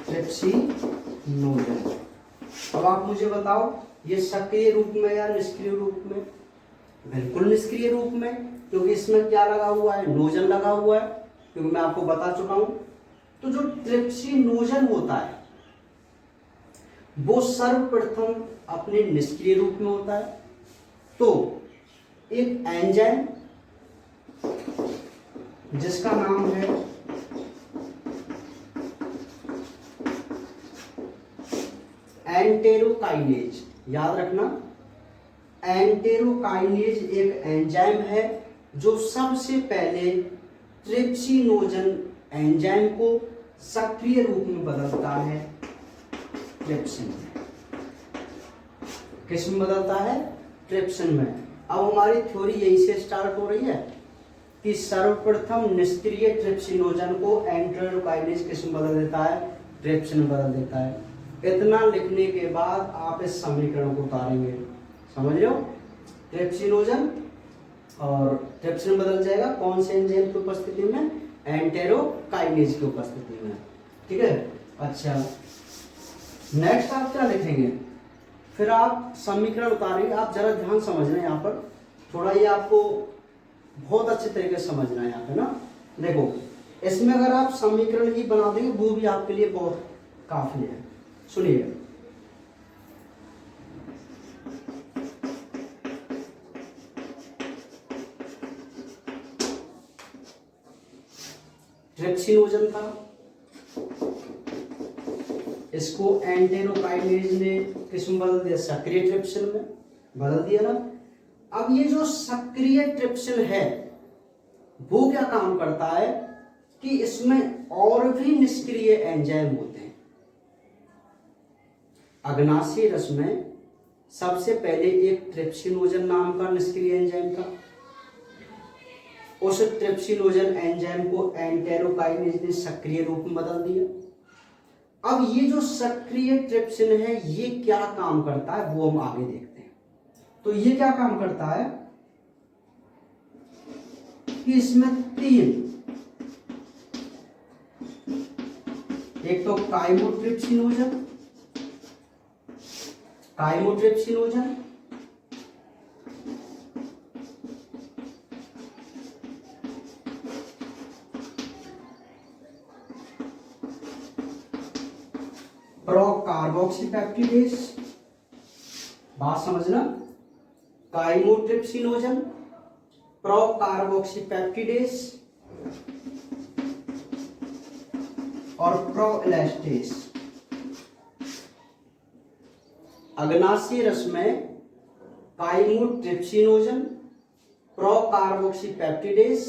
ट्रिप्सिनोजन। अब आप मुझे बताओ ये सक्रिय रूप में या निष्क्रिय रूप में? बिल्कुल निष्क्रिय रूप में, क्योंकि इसमें क्या लगा हुआ है? नोजन लगा हुआ है, क्योंकि मैं आपको बता चुका हूं। तो जो ट्रिप्सिनोजन होता है वो सर्वप्रथम अपने निष्क्रिय रूप में होता है। तो एक एंजाइम जिसका नाम है एंटेरोकाइनेज, याद रखना, एंटेरोकाइनेज एक एंजाइम है जो सबसे पहले ट्रिप्सिनोजन एंजाइम को सक्रिय रूप में बदलता है। ट्रिप्सिन किस में बदलता है? ट्रिप्सिन में। अब हमारी थ्योरी यही से स्टार्ट हो रही है कि सर्वप्रथम निष्क्रिय ट्रिप्सिनोजन को एंटेरोकाइनेज किस में बदल देता है? ट्रिप्सिन में बदल देता है। इतना लिखने के बाद आप इस समीकरण को उतारेंगे, समझ रहे हो? ट्रिप्सिनोजन और ट्रिप्सिन बदल जाएगा कौन से एंजाइम की उपस्थिति में? एंटेरोकाइनेज की उपस्थिति में। ठीक है, अच्छा नेक्स्ट आप क्या लिखेंगे? फिर आप समीकरण उतारेंगे। आप जरा ध्यान समझना, यहाँ पर थोड़ा ये आपको बहुत अच्छे तरीके से समझना है यहाँ पे ना। देखो इसमें अगर आप समीकरण ही बना देंगे वो भी आपके लिए बहुत काफी है। सुनिए, ट्रिप्सिनोजन था, इसको एंटेरोकाइनेज ने किस में बदल दिया? सक्रिय ट्रिप्सिन में बदल दिया ना। अब ये जो सक्रिय ट्रिप्सिन है वो क्या काम करता है कि इसमें और भी निष्क्रिय एंजाइम होते हैं। अग्नाशय रस में सबसे पहले एक ट्रिप्सिनोजन नाम का निष्क्रिय एंजाइम था। उस ट्रिप्सिनोजन एंजाइम को एंटेरोकाइनेज ने सक्रिय रूप में बदल दिया। अब ये जो सक्रिय ट्रिप्सिन है ये क्या काम करता है वो हम आगे देखते हैं। तो ये क्या काम करता है कि इसमें 3, एक तो काइमोट्रिप्सिनोजन, प्रोकार्बोक्सीपेप्टिडेज, बात समझना, काइमोट्रिप्सिनोजन, प्रोकार्बोक्सीपेप्टिडेज और प्रोएलास्टेज। अग्नाशय रस में काइमोट्रिप्सिनोजन, प्रोकार्बोक्सीपेप्टिडेज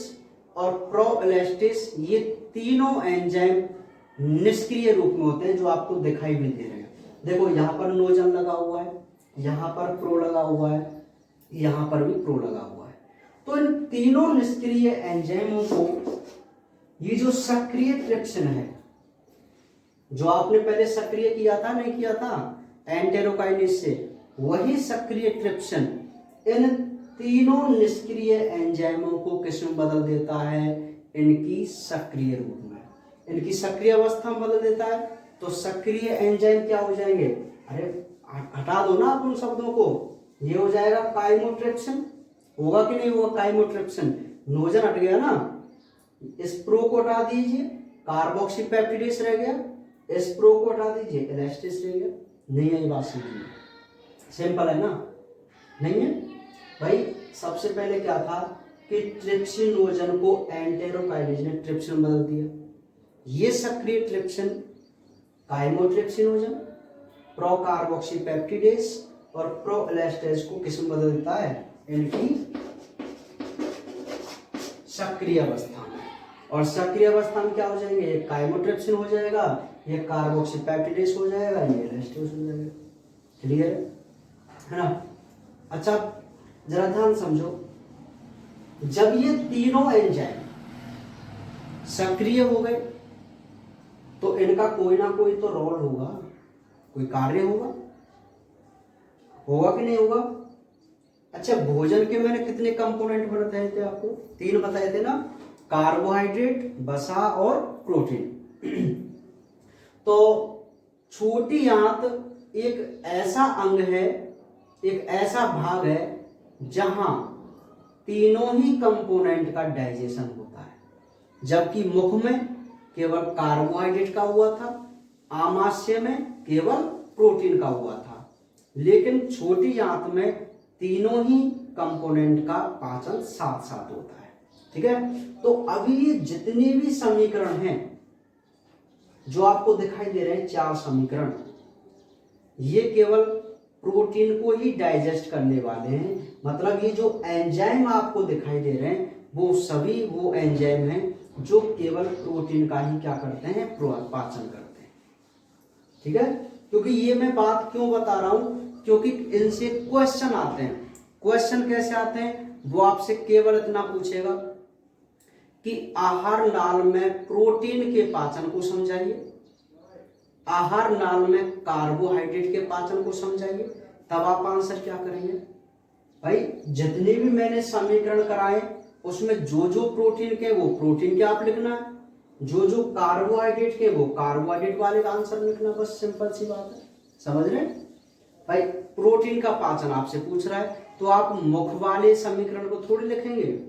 और प्रोएलास्टेज ये तीनों एंजाइम निष्क्रिय रूप में होते हैं जो आपको दिखाई भी दे रहे हैं। देखो यहां पर नोजन लगा हुआ है, यहां पर प्रो लगा हुआ है, यहां पर भी प्रो लगा हुआ है। तो इन तीनों निष्क्रिय एंजाइमों को ये जो सक्रिय ट्रिप्सिन है, जो आपने पहले सक्रिय किया था नहीं किया था एंटेरोकाइनेज से, वही सक्रिय ट्रिप्सिन इन तीनों निष्क्रिय एंजाइमों को किस में बदल देता है? इनकी सक्रिय रूप में, इनकी सक्रिय अवस्था में बदल देता है। तो सक्रिय एंजाइम क्या हो जाएंगे? अरे हटा दो ना आप उन शब्दों को, ये हो जाएगा काइमोट्रिप्सिन। होगा कि नहीं होगा काइमोट्रिप्सिन? नोजन हट गया ना, इस प्रो को हटा दीजिए, कार्बोक्सीपेप्टिडेज रह गया, इस प्रो को हटा दीजिए, एलास्टेज रह गया। नहीं है ये बात समझिए, सिंपल है ना? नहीं है भाई। सबसे पहले क्या था कि ट्रिप्सिनोजन को एंटेरोकाइनेज ने ट्रिप्सिन बदल दिया। ये सक्रिय ट्रिप्सिन काइमोट्रिप्सिनोजन, प्रोकार्बोक्सीपेप्टिडेज और प्रोएलास्टेज को किस में बदल देता है? इनकी सक्रिय अवस्था में। और सक्रिय अवस्था में क्या हो जाएंगे? ये काइमोट्रिप्सिन हो जाएगा, ये कार्बोक्सीपेप्टिडेज हो जाएगा, ये एलास्टेज हो जाएगा। क्लियर है ना? अच्छा जरा ध्यान समझो, जब ये तीनों एंजाइम सक्रिय हो गए तो इनका कोई ना कोई तो रोल होगा, कोई कार्य होगा, होगा कि नहीं होगा? अच्छा भोजन के मैंने कितने कंपोनेंट बताए थे आपको? 3 बताए थे ना, कार्बोहाइड्रेट, वसा और प्रोटीन। तो छोटी आंत एक ऐसा अंग है, एक ऐसा भाग है जहां तीनों ही कंपोनेंट का डाइजेशन होता है। जबकि मुख में केवल कार्बोहाइड्रेट का हुआ था, आमाशय में केवल प्रोटीन का हुआ था, लेकिन छोटी आंत में तीनों ही कंपोनेंट का पाचन साथ साथ होता है। ठीक है? तो अभी ये जितने भी समीकरण हैं जो आपको दिखाई दे रहे हैं, 4 समीकरण, ये केवल प्रोटीन को ही डाइजेस्ट करने वाले हैं। मतलब ये जो एंजाइम आपको दिखाई दे रहे हैं वो सभी वो एंजाइम हैं जो केवल प्रोटीन का ही क्या करते हैं? पाचन करते हैं। ठीक है? क्योंकि ये मैं बात क्यों बता रहा हूं? क्योंकि इनसे क्वेश्चन आते हैं। क्वेश्चन कैसे आते हैं? वो आपसे केवल इतना पूछेगा कि आहार नाल में प्रोटीन के पाचन को समझाइए, आहार नाल में कार्बोहाइड्रेट के पाचन को समझाइए। तब आप आंसर क्या करेंगे? भाई जितने भी मैंने समीकरण कराए उसमें जो जो प्रोटीन के वो प्रोटीन के आप लिखना है, जो जो कार्बोहाइड्रेट के वो कार्बोहाइड्रेट वाले का आंसर लिखना। बस सिंपल सी बात है, समझ रहे? भाई प्रोटीन का पाचन आपसे पूछ रहा है तो आप मुख वाले समीकरण को थोड़ी लिखेंगे,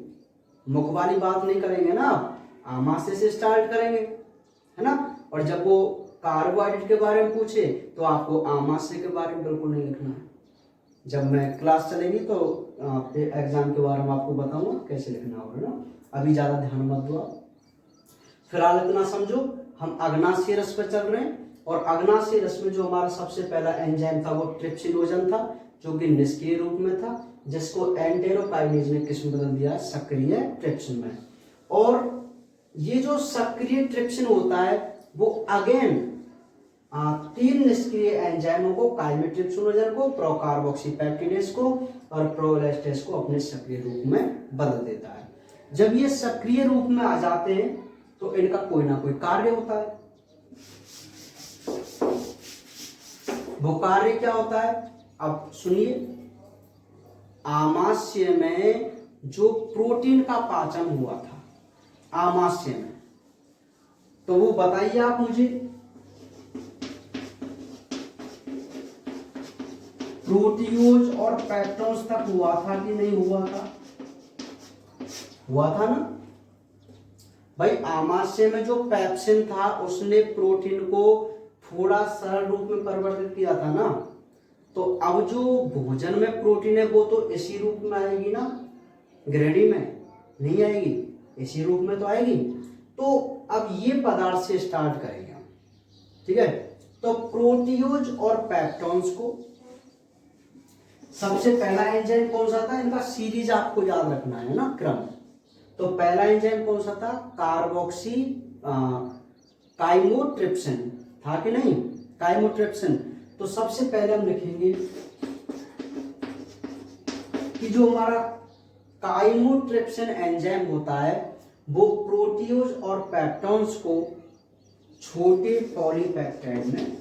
मुख वाली बात नहीं करेंगे ना, आप आमाशय से स्टार्ट करेंगे, है ना? और जब वो कार्बोहाइड्रेट के बारे में पूछे तो आपको आमाशय के बारे में बिल्कुल नहीं लिखना है। जब मैं क्लास चलेगी तो एग्जाम के बारे में आपको बताऊंगा कैसे लिखना होगा ना। अभी ज्यादा ध्यान मत दो आप, फिलहाल इतना समझो। हम अग्नाशय रस पे चल रहे हैं और अग्नाशय रस में जो हमारा सबसे पहला एंजाइम था वो ट्रिप्सिनोजन था, जो कि निष्क्रिय रूप में था, जिसको एंटेरोकाइनेज ने किस में बदल दिया? सक्रिय ट्रिप्सिन में। और ये जो सक्रिय ट्रिप्सिन होता है वो अगेन 3 निष्क्रिय एंजाइमों को, काइमेट्रिप्सिनोजन को, प्रोकार्बोक्सीपेप्टिडेस को और प्रोएलेस्टेस को अपने सक्रिय रूप में बदल देता है। जब ये सक्रिय रूप में आ जाते हैं तो इनका कोई ना कोई कार्य होता है। वो कार्य क्या होता है? अब सुनिए, आमाशय में जो प्रोटीन का पाचन हुआ था आमाशय में, तो वो बताइए आप मुझे, प्रोटीओज और पेप्टोन्स तक हुआ था कि नहीं हुआ था? हुआ था ना भाई। आमाशय में जो पेप्सिन था उसने प्रोटीन को थोड़ा सरल रूप में परिवर्तित किया था ना। तो अब जो भोजन में प्रोटीन है वो तो इसी रूप में आएगी ना, ग्रेडी में नहीं आएगी, इसी रूप में तो आएगी। तो अब ये पदार्थ से स्टार्ट करेंगे हम, ठीक है। तो प्रोटीओज और पेप्टोन्स को सबसे पहला एंजाइम कौन सा था? इनका सीरीज आपको याद रखना है ना, क्रम। तो पहला एंजाइम कौन सा था? कार्बोक्सी काइमोट्रिप्सिन था कि नहीं? काइमोट्रिप्सिन। तो सबसे पहले हम लिखेंगे कि जो हमारा काइमोट्रिप्सिन एंजाइम होता है वो प्रोटीओज और पेप्टोन्स को छोटे पॉलीपेप्टाइड में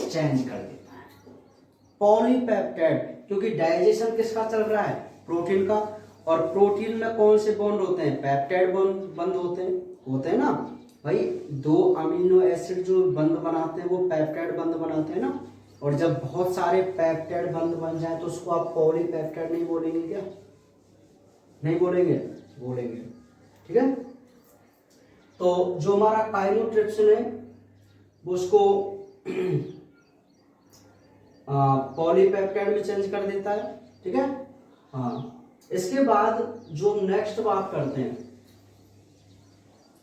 चेंज कर देता है। पॉलीपेप्टाइड, क्योंकि डाइजेशन किसका चल रहा है? प्रोटीन का। और प्रोटीन में कौन से बॉन्ड होते हैं? पेप्टाइड बंद होते हैं ना भाई। 2 अमीनो एसिड जो बंद बनाते हैं वो पेप्टाइड बंद बनाते हैं ना। और जब बहुत सारे पेप्टाइड बंद बन जाए तो उसको आप पॉलीपेप्टाइड नहीं बोलेंगे क्या? नहीं बोलेंगे? बोलेंगे, ठीक है। तो जो हमारा काइमोट्रिप्सिन है वो उसको पॉलीपेप्टाइड में चेंज कर देता है, ठीक है। हाँ, इसके बाद जो नेक्स्ट बात करते हैं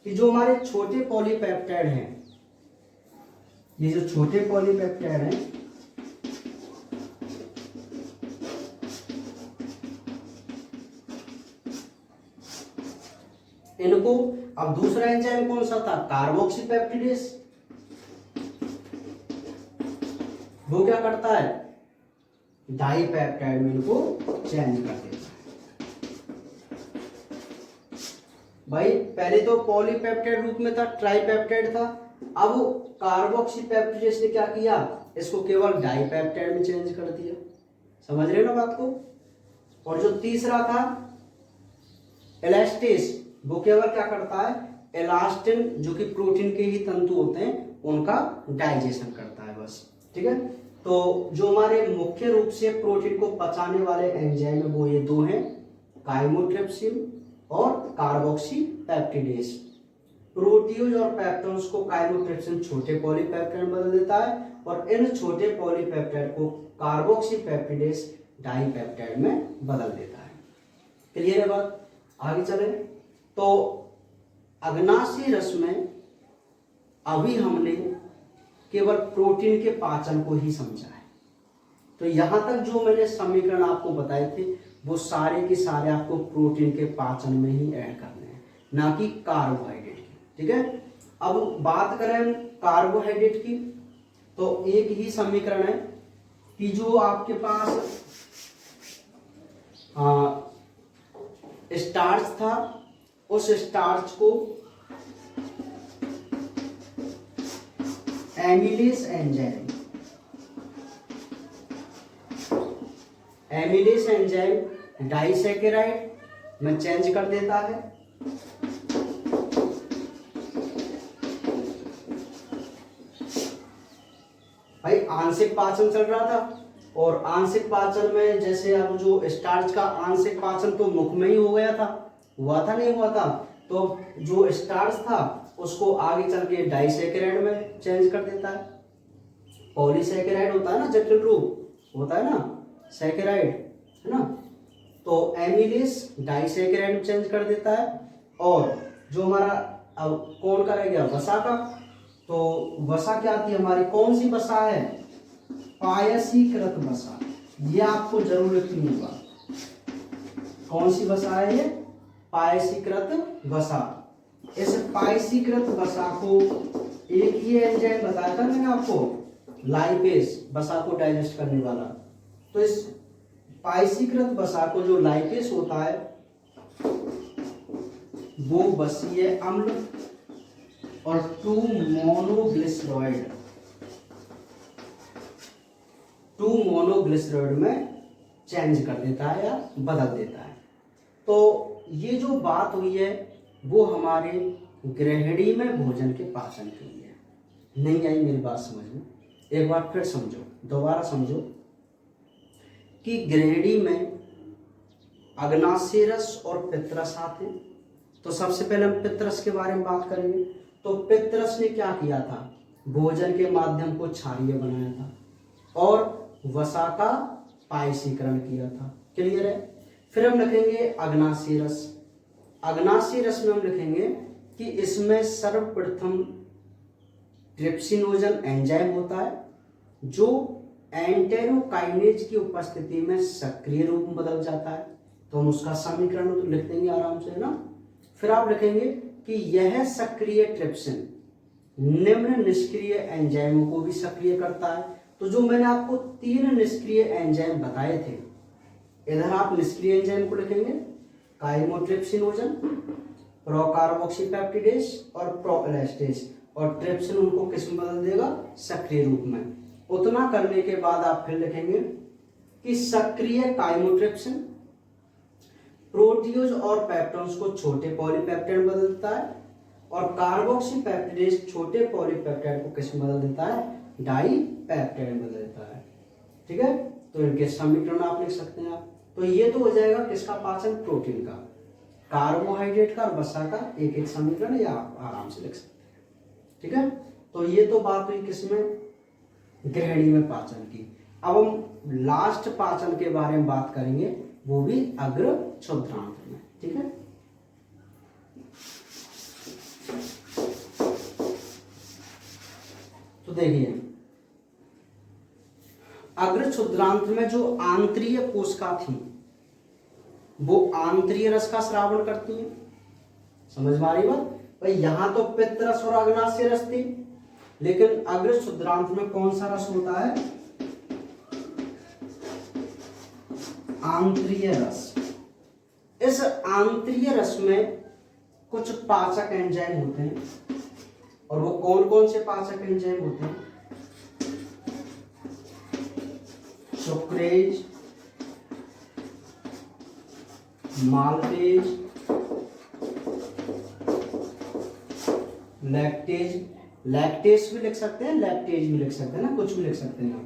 कि जो हमारे छोटे पॉलीपेप्टाइड हैं, ये जो छोटे पॉलीपेप्टाइड हैं इनको, अब दूसरा एंजाइम कौन सा था? कार्बोक्सीपेप्टिडेस। वो क्या करता है? डाइपेप्टाइड में इनको चेंज कर देता है। भाई पहले तो पॉलीपेप्टाइड रूप में था, ट्राइपेप्टाइड था। अब कार्बोक्सीपेप्टिडेस ने क्या किया? इसको केवल डाइपेप्टाइड में चेंज कर दिया। समझ रहे हो ना बात को? और जो तीसरा था एलास्टेस, वो केवल क्या करता है? एलास्टिन, जो कि प्रोटीन के ही तंतु होते हैं, उनका डाइजेशन करता है, बस, ठीक है। तो जो हमारे मुख्य रूप से प्रोटीन को पचाने वाले एंजाइम है वो ये 2 हैं, काइमोट्रिप्सिन और कार्बोक्सीपेप्टिडेस। प्रोटीओज और पेप्टोन्स को काइमोट्रिप्सिन छोटे पॉलीपेप्टाइड बदल देता है और इन छोटे पॉलीपेप्टाइड को कार्बोक्सीपेप्टिडेस डाइपेप्टाइड में बदल देता है। क्लियर है बात? आगे चले। तो अग्नाशयी रस में अभी हमने केवल प्रोटीन के पाचन को ही समझा है। तो यहां तक जो मैंने समीकरण आपको बताए थे वो सारे के सारे आपको प्रोटीन के पाचन में ही ऐड करने हैं, ना कि कार्बोहाइड्रेट की, ठीक है। अब बात करें कार्बोहाइड्रेट की, तो एक ही समीकरण है कि जो आपके पास स्टार्च था, उस स्टार्च को एमिलेस एंजाइम डाइसैकेराइड में चेंज कर देता है। भाई आंशिक पाचन चल रहा था और आंशिक पाचन में जैसे अब जो स्टार्च का आंशिक पाचन तो मुख में ही हो गया था, हुआ था नहीं हुआ था? तो जो स्टार्च था उसको आगे चल के डाइसैकेराइड में चेंज कर देता है। पॉलीसैकेराइड होता है ना, जटिल रूप होता है ना, सैकेराइड है ना। तो एमिलेस डाइसैकेराइड में चेंज कर देता है। और जो हमारा अब कौन का रह गया? वसा का। तो वसा क्या थी हमारी? कौन सी वसा है? पायसीकृत वसा। ये आपको जरूर लिखनी होगा। कौन सी वसा है ये? पायसीकृत वसा। इस पायसीकृत वसा को एक ही एंजाइम बताया था मैंने आपको, लाइपेज, वसा को डाइजेस्ट करने वाला। तो इस पायसीकृत वसा को जो लाइपेज होता है वो वसीय अम्ल और 2-मोनोग्लिसरॉइड में चेंज कर देता है या बदल देता है। तो ये जो बात हुई है वो हमारे गृहिणी में भोजन के पाचन के लिए। नहीं आई मेरी बात समझ में? एक बार फिर समझो, दोबारा समझो कि गृहिणी में अग्नाशय रस और पित्तरस आते हैं। तो सबसे पहले हम पित्तरस के बारे में बात करेंगे। तो पित्तरस ने क्या किया था? भोजन के माध्यम को क्षारीय बनाया था और वसा का पायसीकरण किया था। क्लियर है? फिर हम लिखेंगे अग्नाशय रस। अग्नाशय रस में हम लिखेंगे कि इसमें सर्वप्रथम ट्रिप्सिनोजन एंजाइम होता है जो एंटेरोकाइनेज की उपस्थिति में सक्रिय रूप में बदल जाता है। तो हम उसका समीकरण तो लिख देंगे आराम से, है ना। फिर आप लिखेंगे कि यह सक्रिय ट्रिप्सिन निम्न निष्क्रिय एंजाइमों को भी सक्रिय करता है। तो जो मैंने आपको 3 निष्क्रिय एंजाइम बताए थे, इधर आप निष्क्रिय एंजाइम को लिखेंगे काइमोट्रिप्सिनोजन, प्रोकार्बोक्सीपेप्टिडेज और प्रोएलेस्टेज, और ट्रिप्सिन उनको किस में बदल देगा? सक्रिय रूप में। उतना करने के बाद आप फिर लिखेंगे कि सक्रिय काइमोट्रिप्सिन प्रोटीज और पेप्टोन्स को छोटे पॉलीपेप्टाइड में बदलता है और कार्बोक्सीपेप्टिडेज छोटे पॉलीपेप्टाइड को किस में बदल देता है? डाइपेप्टाइड में बदल देता है। ठीक है, तो इनके समीकरण आप लिख सकते हैं आप। तो ये तो हो जाएगा किसका पाचन? प्रोटीन का, कार्बोहाइड्रेट का और वसा का एक एक समीकरण, या आप आराम से लिख सकते हैं। ठीक है, तो ये तो बात हुई किसमें? गृहिणी में पाचन की। अब हम लास्ट पाचन के बारे में बात करेंगे, वो भी अग्र क्षुद्रांत्र में। ठीक है, तो देखिए अग्र क्षुद्रांत्र में जो आंतरीय कोशिका थी वो आंतरीय रस का स्रावण करती है। समझ में आ रही बात? भाई यहां तो पित्तरस और अग्नाशय रस थी, लेकिन अग्र क्षुद्रांत्र में कौन सा रस होता है? आंतरीय रस। इस आंतरीय रस में कुछ पाचक एंजाइम होते हैं, और वो कौन कौन से पाचक एंजाइम होते हैं? सुक्रेज, माल्टेज, लैक्टेज, लैक्टेज भी लिख सकते हैं, लैक्टेज भी लिख सकते हैं ना, कुछ भी लिख सकते हैं आप।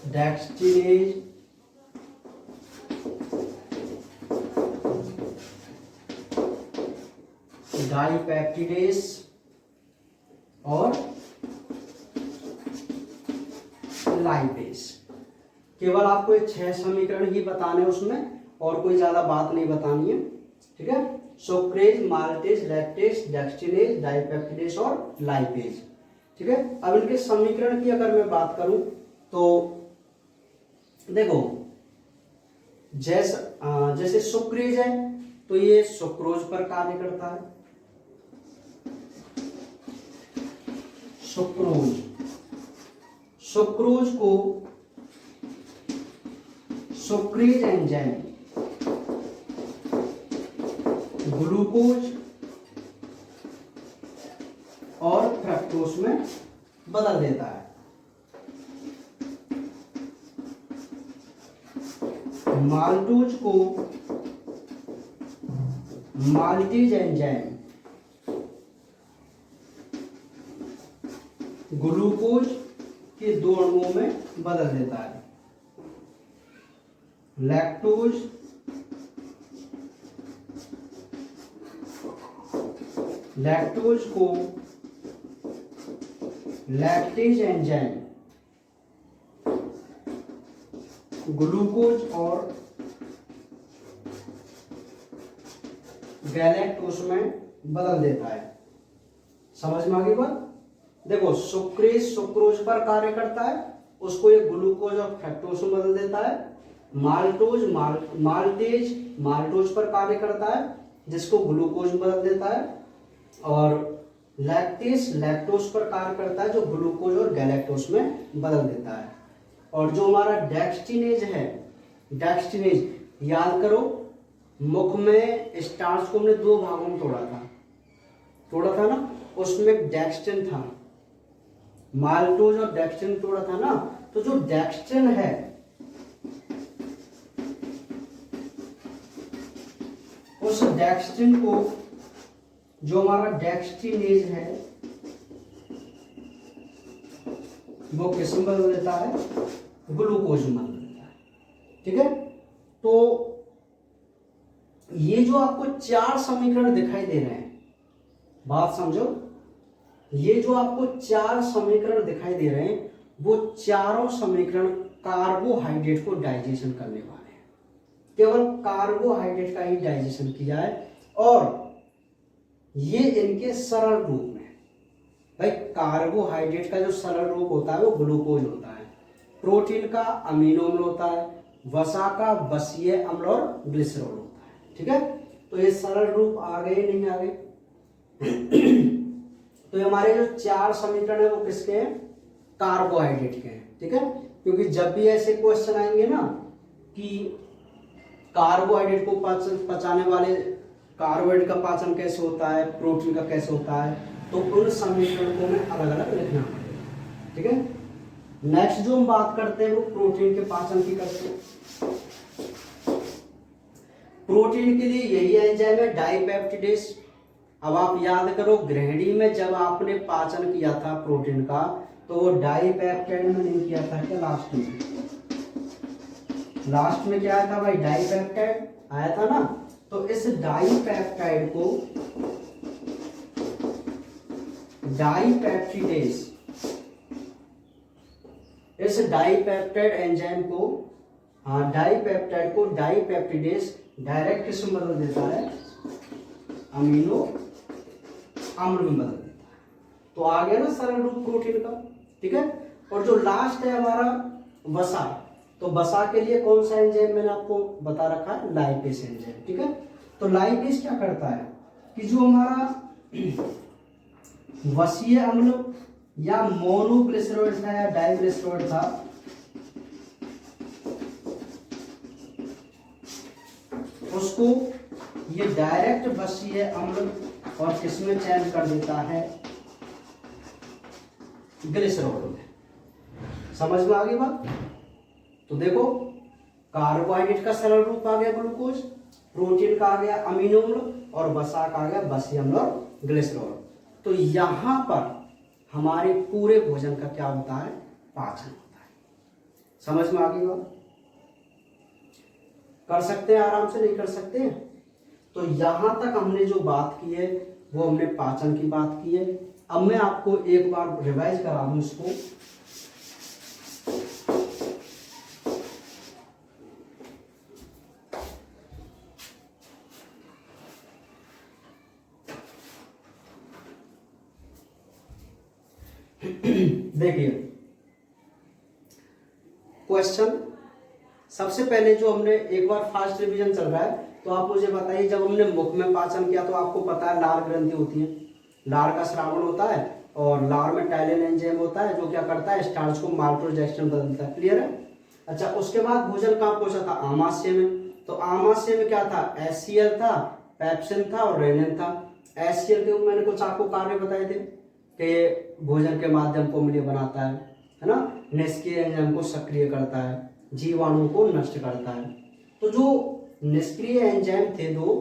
डेक्स्ट्रिनेज, डाइपेप्टिडेज और लाइपेज। केवल आपको ये 6 समीकरण ही बताने उसमें, और कोई ज्यादा बात नहीं बतानी है। ठीक है, सुक्रेज, माल्टेज, लैक्टेज, डेक्स्ट्रिनेज, डाइपेप्टिडेज और लाइपेज। ठीक है, अब इनके समीकरण की अगर मैं बात करूं तो देखो, जैसे सुक्रेज है तो ये सुक्रोज पर कार्य करता है। सुक्रोज को सुक्रेज एंजाइम ग्लूकोज और फ्रक्टोज में बदल देता है। माल्टोज को माल्टेज एंजाइम ग्लूकोज के 2 अणुओं में बदल देता है। लैक्टोज को लैक्टेज एंजाइम ग्लूकोज और गैलेक्टोज में बदल देता है। समझ में आ गई बात? देखो, सुक्रेज सुक्रोज पर कार्य करता है, उसको ये ग्लूकोज और फ्रक्टोज में बदल देता है। माल्टोज माल्टोज पर कार्य करता है जिसको ग्लूकोज में बदल देता है। और लैक्टेस लैक्टोज पर कार्य करता है जो ग्लूकोज और गैलेक्टोज में बदल देता है। और जो हमारा डेक्सटिनेज है, डेक्सटिनेज याद करो, मुख में स्टार्च को हमने दो भागों में तोड़ा था ना, उसमें डेक्स्ट्रिन था, माल्टोज और डेक्स्ट्रिन तोड़ा था ना। तो जो डेक्स्ट्रिन है उस डेक्स्ट्रिन को, जो हमारा डेक्सटिनेज है वो किस में बदल देता है, ग्लूकोज में बदल देता है। ठीक है, तो ये जो आपको चार समीकरण दिखाई दे रहे हैं, बात समझो, ये जो आपको चार समीकरण दिखाई दे रहे हैं वो चारों समीकरण कार्बोहाइड्रेट को डाइजेशन करने वाले हैं। केवल कार्बोहाइड्रेट का ही डाइजेशन किया है और ये इनके सरल रूप में। भाई कार्बोहाइड्रेट का जो सरल रूप होता है वो ग्लूकोज होता है, प्रोटीन का अमीनो अम्ल होता है, वसा का वसीय अम्ल और ग्लिसरॉल होता है। ठीक है, तो ये सरल रूप आ गए नहीं आ गए। तो हमारे जो चार समीकरण है वो किसके हैं, कार्बोहाइड्रेट के हैं। ठीक है, क्योंकि जब भी ऐसे क्वेश्चन आएंगे ना कि कार्बोहाइड्रेट को पचाने वाले, कार्बोहाइड्रेट का पाचन कैसे होता है, प्रोटीन का कैसे होता है, तो उन समीकरण को हमें अलग अलग लिखना पड़ेगा। ठीक है, नेक्स्ट जो हम बात करते हैं वो प्रोटीन के पाचन की करते हैं। प्रोटीन के लिए यही एंजाइम है डाइपेप्टिडेज। अब आप याद करो, गृहिणी में जब आपने पाचन किया था प्रोटीन का तो वो डाइपेप्टाइड में नहीं किया था क्या, लास्ट में क्या आया था भाई, डाइपेप्टाइड आया था ना। तो इस डाइपेप्टाइड को डाइपेप्टिडेज, इस डाइपेप्टाइड एंजाइम को, हाँ डाइपेप्टाइड को डाइपेप्टिडेज डायरेक्ट किसमें बदल देता है, अमीनो अम्ल में बदल देता है। तो आ गया ना सरल रूप प्रोटीन का। ठीक है, और जो लास्ट है हमारा वसा, तो वसा के लिए कौन सा एंजाइम मैंने आपको बता रखा है, लाइपेज एंजाइम। ठीक है, तो लाइपेज क्या करता है कि जो हमारा वसीय अम्ल या मोनोग्लिसरॉइड था या डाइग्लिसरॉइड था, उसको ये डायरेक्ट वसीय अम्ल और किसमें चेंज कर देता है, ग्लिसरॉल में। समझ में आ गई बात। तो देखो, कार्बोहाइड्रेट का सरल रूप आ गया ग्लूकोज, प्रोटीन का आ गया अमीनो अम्ल और वसा का आ गया वसीय अम्ल और ग्लिसरॉल। तो यहां पर हमारे पूरे भोजन का क्या होता है, पाचन होता है। समझ में आ गई बात। कर सकते हैं आराम से, नहीं कर सकते हैं। तो यहां तक हमने जो बात की है वो हमने पाचन की बात की है। अब मैं आपको एक बार रिवाइज करा दूं इसको। देखिए क्वेश्चन, सबसे पहले जो हमने एक बार फास्ट रिवीजन चल रहा है, तो आप मुझे बताइए, जब हमने मुख में पाचन किया तो आपको पता है लार ग्रंथि होती है, लार का श्रावण होता है और लार में टाइलिन एंजाइम होता है जो क्या करता है, स्टार्च को माल्टोज डेक्स्ट्रिन बदलता है। क्लियर है। अच्छा, उसके बाद भोजन कहाँ पहुंचा था, आमाशय में। तो आमाशय में क्या था, एचसीएल था, पेप्सिन था और रेनिन था। एचसीएल के मैंने कुछ आपको कार्य बताए थे कि भोजन के माध्यम को अम्लीय बनाता है ना, निष्क्रिय एंजाइम को सक्रिय करता है, जीवाणु को नष्ट करता है। तो जो निष्क्रिय एंजाइम थे दो,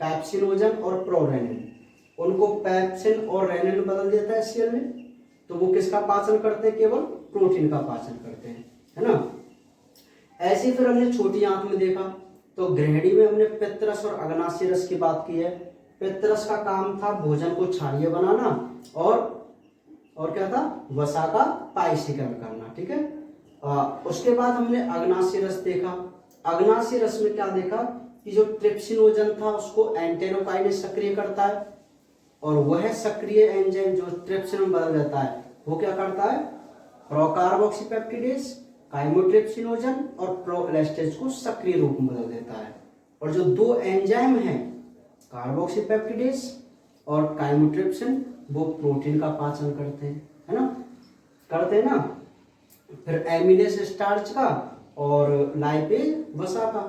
पेप्सिनोजन और प्रोरेनिन, उनको पेप्सिन और रेनिन बदल देता है एचसीएल में। तो वो किसका पाचन करते हैं, केवल प्रोटीन का पाचन करते हैं, है ना। ऐसे फिर हमने छोटी आंत में देखा, तो गृहिणी में हमने पित्तरस और अग्नाशय रस की बात की है। पित्तरस का काम था भोजन को क्षारीय बनाना और क्या था, वसा का पायसीकरण करना। ठीक है, उसके बाद हमने अग्नाशय रस देखा। अग्नाशय रस में क्या देखा कि जो ट्रिप्सिनोजन था उसको एंटेरोकाइनेज सक्रिय करता है और वह सक्रिय एंजाइम जो ट्रिप्सिन में बदल जाता है वो क्या करता है, प्रोकार्बोक्सीपेप्टिडेज काइमोट्रिप्सिनोजन और प्रोएलेस्टेज को सक्रिय रूप में बदल देता है। और जो दो एंजाइम हैं कार्बोक्सीपेप्टिडेज और काइमोट्रिप्सिन, वो प्रोटीन का पाचन करते हैं, है ना, करते हैं ना। फिर एमिलेज स्टार्च का और लाइपेज वसा का।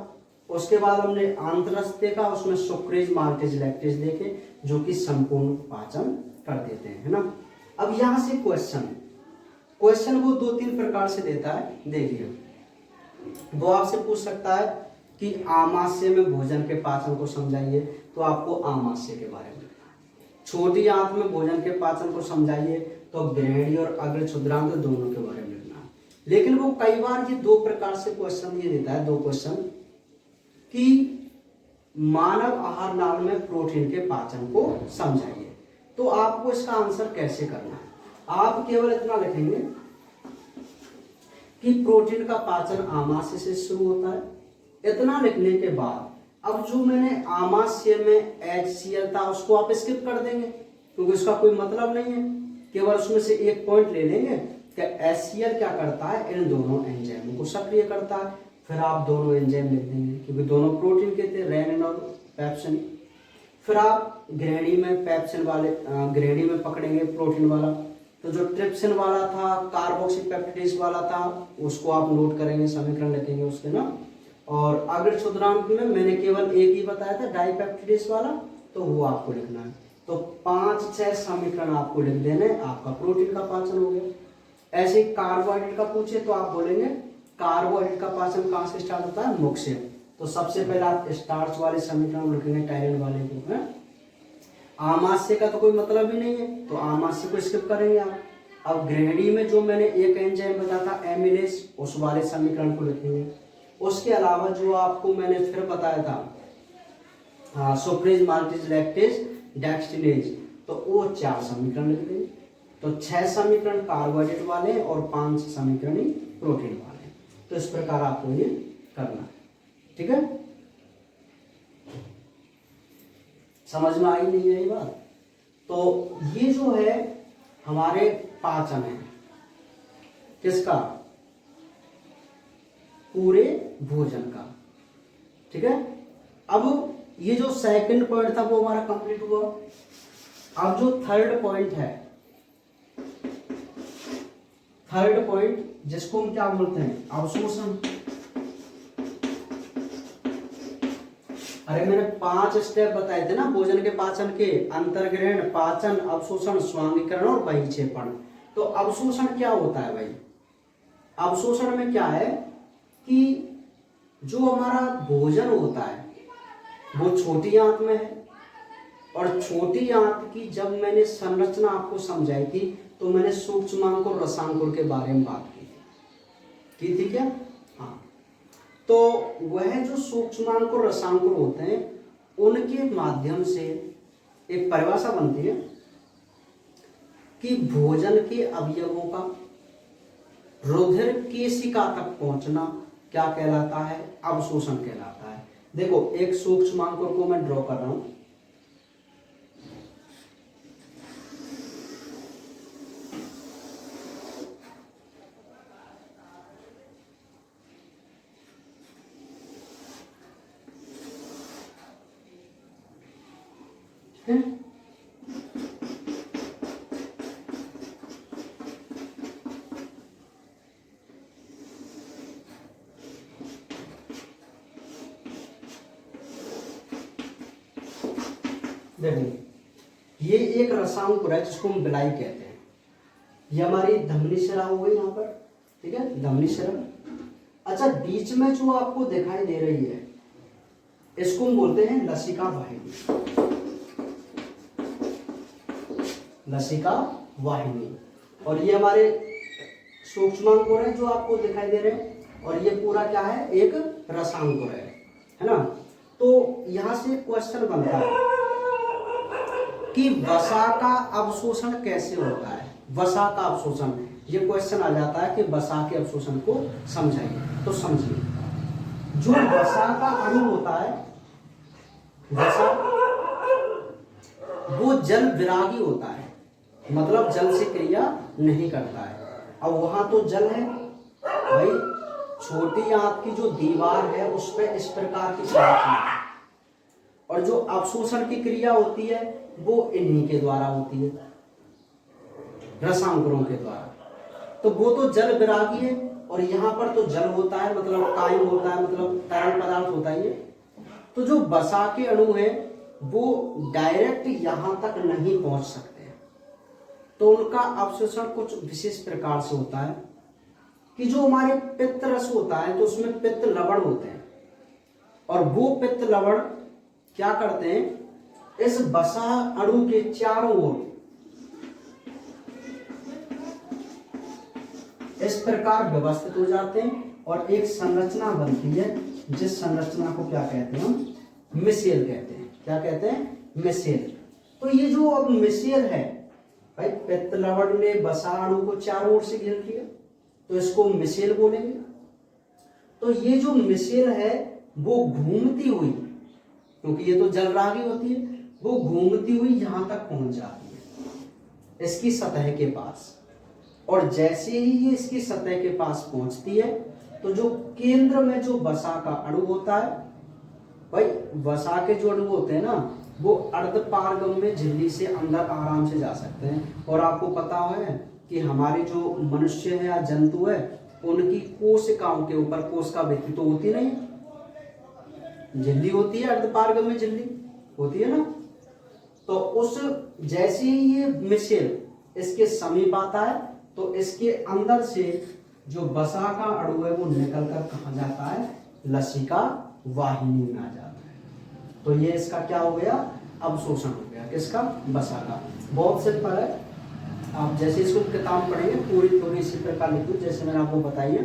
उसके बाद हमने आंतरस देखा, उसमें सुक्रेज माल्टेज लैक्टेज देखे जो कि संपूर्ण पाचन कर देते हैं, है ना। अब यहां से क्वेश्चन वो 2-3 प्रकार से देता है। देखिए, वो आपसे पूछ सकता है कि आमाशय में भोजन के पाचन को समझाइए, तो आपको आमाशय के बारे में लिखना है। छोटी आंत में भोजन के पाचन को समझाइए, तो ग्रहणी और अग्र क्षुद्रांत दोनों के बारे में लिखना है। लेकिन वो कई बार ये 2 प्रकार से क्वेश्चन ये देता है, 2 क्वेश्चन कि मानव आहार नाल में प्रोटीन के पाचन को समझाइए। तो आपको इसका आंसर कैसे करना है? आप केवल इतना लिखेंगे कि प्रोटीन का पाचन आमाशय से शुरू होता है। इतना लिखने के बाद अब जो मैंने आमाशय में HCl था उसको आप स्किप कर देंगे, क्योंकि उसका कोई मतलब नहीं है। केवल उसमें से एक पॉइंट ले लेंगे कि HCl क्या करता है, इन दोनों एंजाइमों को सक्रिय करता है। फिर आप दोनों एंजाइम लिख देंगे, क्योंकि दोनों प्रोटीन के थे, रेनिन और पेप्सिन। फिर आप ग्रहणी में पेप्सिन वाले ग्रहणी में पकड़ेंगे प्रोटीन वाला, तो जो ट्रिप्सिन वाला था, कार्बोक्सीपेप्टिडेज वाला था, उसको आप नोट करेंगे, समीकरण लिखेंगे उसके ना। और अग्र क्षुद्रांत में मैंने केवल एक ही बताया था, डाइपेप्टिडेज वाला, तो वो आपको लिखना है। तो 5-6 समीकरण आपको लिख देने, आपका प्रोटीन का पाचन हो गया। ऐसे ही कार्बोहाइड्रेट का पूछे तो आप बोलेंगे कार्बोहाइड्रेट का पाचन कहाँ से स्टार्ट होता है, मुख से। तो सबसे पहले आप स्टार्च वाले समीकरण लिखेंगे, टाइलिन वाले को है। आमाशय का तो कोई मतलब ही नहीं है, तो आमाशय को स्किप करेंगे आप। अब ग्रहणी में जो मैंने एक एंजाइम बताया था एमिलेज, उस वाले समीकरण को लिखेंगे। उसके अलावा जो आपको मैंने फिर बताया था सुक्रेज माल्टेज लैक्टेज डेक्स्टिनेज, तो वो 4 समीकरण लिख देंगे। तो 6 समीकरण कार्बोहाइड्रेट वाले और 5 समीकरण प्रोटीन वाले। तो इस प्रकार आपको ये करना है, ठीक है। समझ में आई नहीं आई बात? तो ये जो है हमारे पाचन है, किसका, पूरे भोजन का, ठीक है। अब ये जो सेकंड पॉइंट था वो हमारा कंप्लीट हुआ। अब जो थर्ड पॉइंट है, थर्ड पॉइंट जिसको हम क्या बोलते हैं, अवशोषण। अरे मैंने 5 स्टेप बताए थे ना भोजन के पाचन के, अंतर्ग्रहण, पाचन, अवशोषण, स्वांगीकरण और बहिक्षेपण। तो अवशोषण क्या होता है भाई? अवशोषण में क्या है कि जो हमारा भोजन होता है वो छोटी आंत में है, और छोटी आंत की जब मैंने संरचना आपको समझाई थी तो मैंने सूक्ष्मांकुर रसांकुर के बारे में बात की थी क्या? हाँ। तो वह जो सूक्ष्मांकुर रसांकुर होते हैं उनके माध्यम से एक परिभाषा बनती है कि भोजन के अवयवों का रुधिर केशिका तक पहुंचना क्या कहलाता है, अवशोषण कहलाता है। देखो एक सूक्ष्मांकुर को मैं ड्रॉ कर रहा हूं, देखो ये एक रसांकुर है जिसको हम बिलाई कहते हैं। ये हमारी धमनी शिरा हो गई यहाँ पर, ठीक है, धमनी शिरा। अच्छा, बीच में जो आपको दिखाई दे रही है इसको हम बोलते हैं लसिका वाहिनी, लसिका वाहिनी। और ये हमारे सूक्ष्मांकुर है जो आपको दिखाई दे रहे हैं, और ये पूरा क्या है, एक रसांकुर है ना। तो यहां से क्वेश्चन बनता है कि वसा का अवशोषण कैसे होता है, वसा का अवशोषण। ये क्वेश्चन आ जाता है कि वसा के अवशोषण को समझाइए। तो समझिए, जो वसा का अणु होता है, वसा वो जल विरागी होता है, मतलब जल से क्रिया नहीं करता है। अब वहां तो जल है भाई, छोटी आंत की जो दीवार है उस पर इस प्रकार की संरचना है, और जो अवशोषण की क्रिया होती है वो इन्हीं के द्वारा होती है, रसांकुरों के द्वारा। तो वो तो जल विरागी है, और यहाँ पर तो जल होता है, मतलब कायम होता है, मतलब तरल पदार्थ होता ही है। तो जो वसा के अणु है वो डायरेक्ट यहाँ तक नहीं पहुंच सकते, तो उनका अवशोषण कुछ विशेष प्रकार से होता है कि जो हमारे पित्त रस होता है तो उसमें पित्त लवण होते हैं, और वो पित्त लवण क्या करते हैं, इस वसा अणु के चारों ओर इस प्रकार व्यवस्थित हो जाते हैं, और एक संरचना बनती है, जिस संरचना को क्या कहते हैं हम, मिसेल कहते हैं। क्या कहते हैं, मिसेल। तो ये जो अब मिसेल है भाई, पित्त लवण ने वसा अणु को चारों ओर से घेर लिया, तो इसको मिसेल बोलेंगे। तो ये जो मिसेल है वो घूमती हुई, क्योंकि ये तो जलरागी होती है, वो घूमती हुई यहां तक पहुंच जाती है इसकी सतह के पास, और जैसे ही ये इसकी सतह के पास पहुंचती है तो जो केंद्र में जो वसा का अणु होता है भाई, वसा के जो अणु होते हैं ना वो अर्धपारगम्य झिल्ली से अंदर आराम से जा सकते हैं। और आपको पता है कि हमारे जो मनुष्य है या जंतु है उनकी कोशिकाओं के ऊपर कोशिका भित्ति तो होती नहीं, झिल्ली होती है, अर्धपारगम्य झिल्ली होती है ना। तो उस जैसे ही ये मिसेल इसके समीप आता है तो इसके अंदर से जो वसा का अणु है वो निकलकर कहाँ जाता है, लसिका वाहिनी में आ जाता है। तो ये इसका क्या हो गया, अवशोषण हो गया, किसका, वसा का। बहुत सिंपल है, आप जैसे इसको किताब पढ़ेंगे पूरी थोड़ी इसी प्रकार लिखो जैसे मैंने आपको बताई है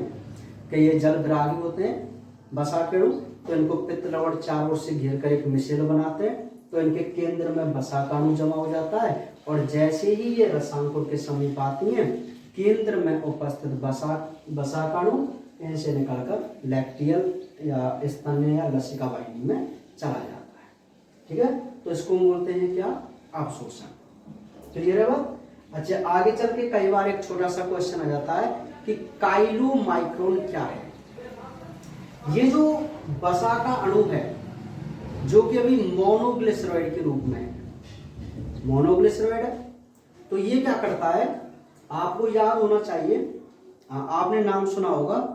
कि ये जल विरागी होते हैं वसा के अणु, तो इनको पित्त लवण चारों ओर से घेर कर एक मिसेल बनाते हैं, तो इनके केंद्र में वसा का अणु जमा हो जाता है, और जैसे ही ये रसांकुर के समीप आती हैं केंद्र में उपस्थित वसा का अणु इनसे निकलकर लैक्टियल या स्तन्य या लसिका वाहिनी में चला जाता है। ठीक है, तो इसको बोलते हैं क्या, अवशोषण। क्लियर है बात। अच्छा, आगे चल के कई बार एक छोटा सा क्वेश्चन आ जाता है कि काइलोमाइक्रोन क्या है। ये जो वसा का अणु है जो कि अभी मोनोग्लिसराइड के रूप में है, मोनोग्लिसराइड है, तो ये क्या करता है, आपको याद होना चाहिए, आपने नाम सुना होगा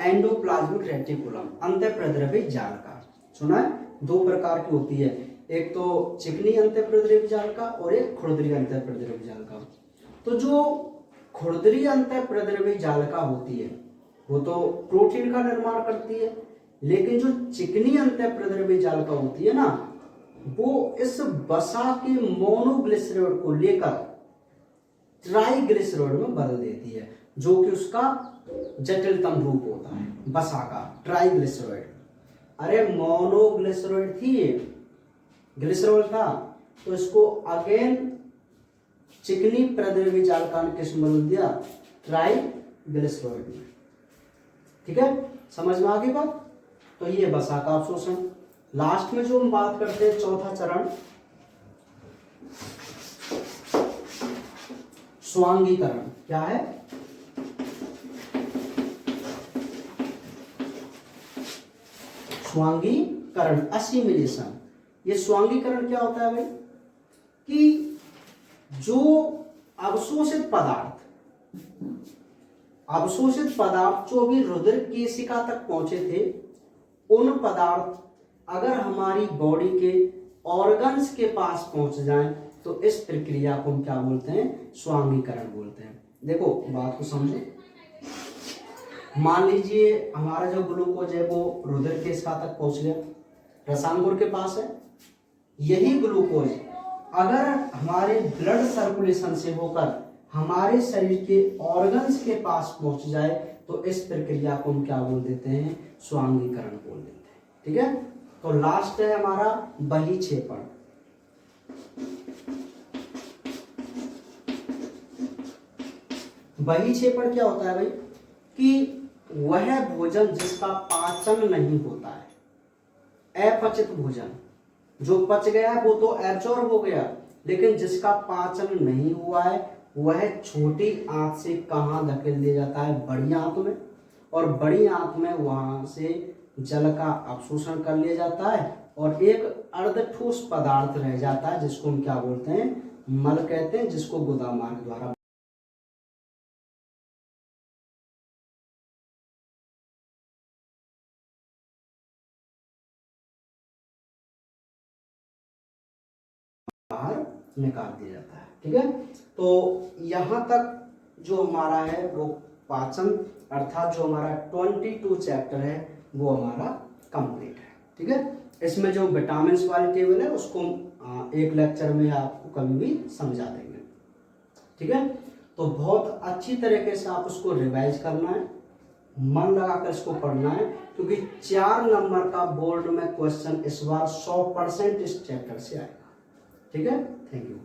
एंडोप्लाज्मिक रेटिकुलम, अंतःप्रद्रव्य जालिका सुना है। दो प्रकार की होती है, एक तो चिकनी अंतःप्रद्रव्य जालिका और एक खुरदरी अंतःप्रद्रव्य जालिका। तो जो खुरदरी अंतःप्रद्रव्य जालिका होती है वो तो प्रोटीन का निर्माण करती है, लेकिन जो चिकनी अंतःप्रद्रव्य जालिका होती है ना वो इस वसा के मोनोग्लिसराइड को लेकर ट्राइग्लिसराइड में बदल देती है, जो कि उसका जटिलतम रूप होता है वसा का, ट्राइग्लिसराइड। अरे मोनोग्लिसराइड थी, ग्लिसरॉल था, तो इसको अगेन चिकनी प्रद्रव्य जालिका ने किसमें बदल दिया, ट्राइग्लिसराइड में। ठीक है, समझ में आ गई बात। तो ये वसा का अवशोषण। लास्ट में जो हम बात करते हैं चौथा चरण, स्वांगीकरण। क्या है, स्वांगीकरण, असिमिलेशन। ये स्वांगीकरण क्या होता है भाई, कि जो अवशोषित पदार्थ जो भी रुधिर केशिका तक पहुंचे थे, उन पदार्थ अगर हमारी बॉडी के ऑर्गन्स के पास पहुंच जाएं तो इस प्रक्रिया को हम क्या बोलते हैं, स्वांगीकरण बोलते हैं। देखो बात को समझो, मान लीजिए हमारा जो ग्लूकोज है वो रुधिर केशिका तक पहुंच गया, रसांकुर के पास है। यही ग्लूकोज अगर हमारे ब्लड सर्कुलेशन से होकर हमारे शरीर के ऑर्गन्स के पास पहुंच जाए तो इस प्रक्रिया को हम क्या बोल देते हैं, स्वांगीकरण बोल देते हैं। ठीक है, तो लास्ट है हमारा बहिक्षेपण। बहिक्षेपण क्या होता है भाई, कि वह भोजन जिसका पाचन नहीं होता है, अपचित भोजन, जो पच गया है वो तो एब्जॉर्ब हो गया, लेकिन जिसका पाचन नहीं हुआ है वह छोटी आंत से कहाँ धकेल दिया जाता है, बड़ी आंत में, और बड़ी आंत में वहां से जल का अवशोषण कर लिया जाता है और एक अर्धठोस पदार्थ रह जाता है जिसको हम क्या बोलते हैं, मल कहते हैं, जिसको गुदा मार्ग द्वारा बाहर निकाल दिया जाता है। ठीक है, तो यहाँ तक जो हमारा है वो पाचन अर्थात जो हमारा 22 चैप्टर है वो हमारा कंप्लीट है। ठीक है, इसमें जो विटामिन वाली टेबल है उसको एक लेक्चर में आपको कभी भी समझा देंगे। ठीक है, तो बहुत अच्छी तरीके से आप उसको रिवाइज करना है, मन लगाकर इसको पढ़ना है, क्योंकि 4 नंबर का बोर्ड में क्वेश्चन इस बार 100% इस चैप्टर से आएगा। ठीक है, थैंक यू।